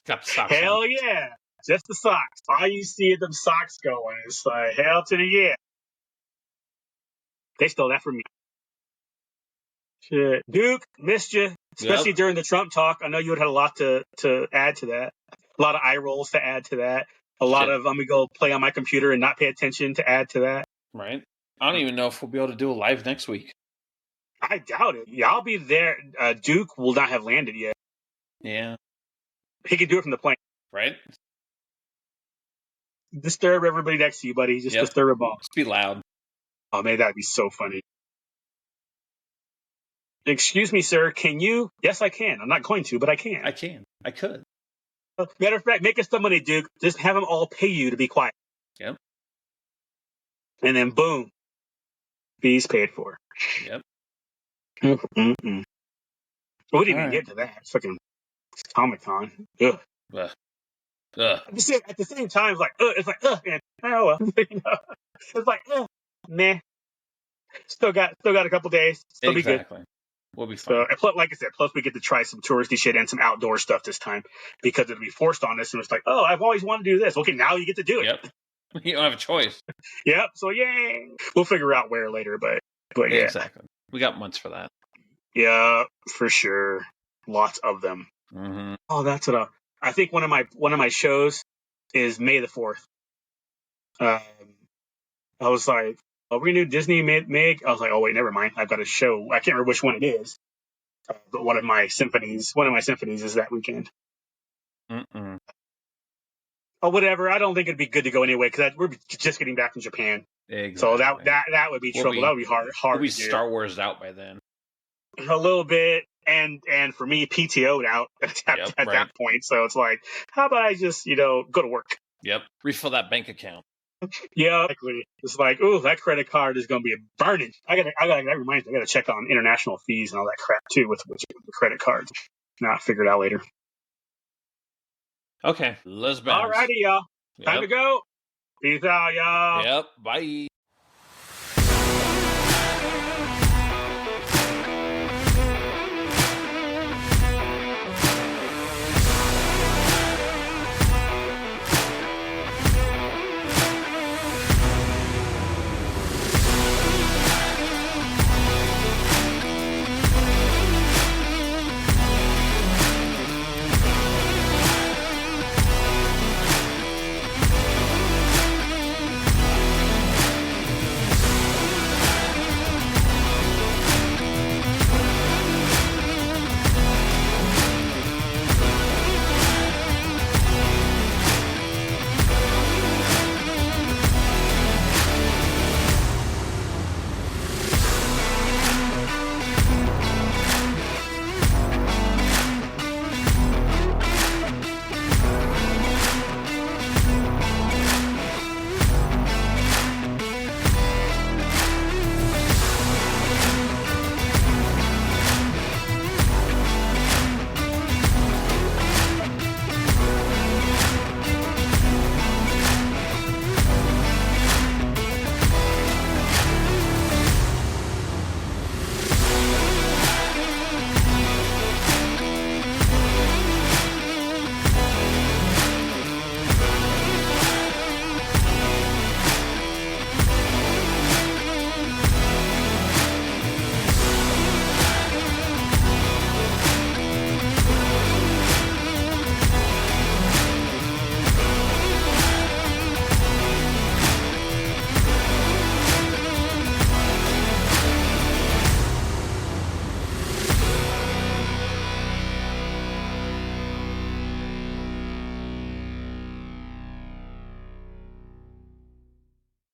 got the socks. Hell on. Yeah, just the socks. All you see is them socks going. It's like hell to the yeah. They stole that from me. Shit. Duke, missed you, especially during the Trump talk. I know you would have a lot to add to that. A lot of eye rolls to add to that. A lot of, I'm going to go play on my computer and not pay attention to add to that. Right. I don't even know if we'll be able to do a live next week. I doubt it. Yeah, I'll be there. Duke will not have landed yet. Yeah. He can do it from the plane. Right. Disturb everybody next to you, buddy. Just disturb them all. Just be loud. Oh, man, that'd be so funny. Excuse me, sir. Can you? Yes, I can. I'm not going to, but I can. I can. I could. Matter of fact, make us some money, Duke. Just have them all pay you to be quiet. Yep. And then, boom. Fees paid for. Yep. We didn't even get to that. It's fucking Comic-Con. Ugh. Ugh. At the same time, it's like, man. Oh, well. It's like, meh. Still got a couple days. Still be good. We'll be fine. So, like I said, plus we get to try some touristy shit and some outdoor stuff this time because it'll be forced on us. And it's like, oh, I've always wanted to do this. Okay, now you get to do it. Yep. You don't have a choice. Yep. So, yay. We'll figure out where later, but yeah. Exactly. We got months for that. Yeah, for sure. Lots of them. Mm-hmm. Oh, that's what I think one of my shows is May the 4th. I was like, are we gonna do Disney Meg? I was like, oh wait, never mind. I've got a show. I can't remember which one it is. But one of my symphonies is that weekend. Mm-mm. Oh, whatever. I don't think it'd be good to go anyway because we're just getting back from Japan. Exactly. So that would be trouble. That would be hard. We'll be Star Wars out by then. A little bit, and for me, PTO'd out at that point. So it's like, how about I just go to work? Yep. Refill that bank account. Yeah, exactly. It's like, ooh, that credit card is going to be burning. That reminds me, I got to check on international fees and all that crap too with the credit cards. Not figure it out later. Okay, let's bounce. Alrighty, y'all. Time to go. Peace out, y'all. Yep. Bye.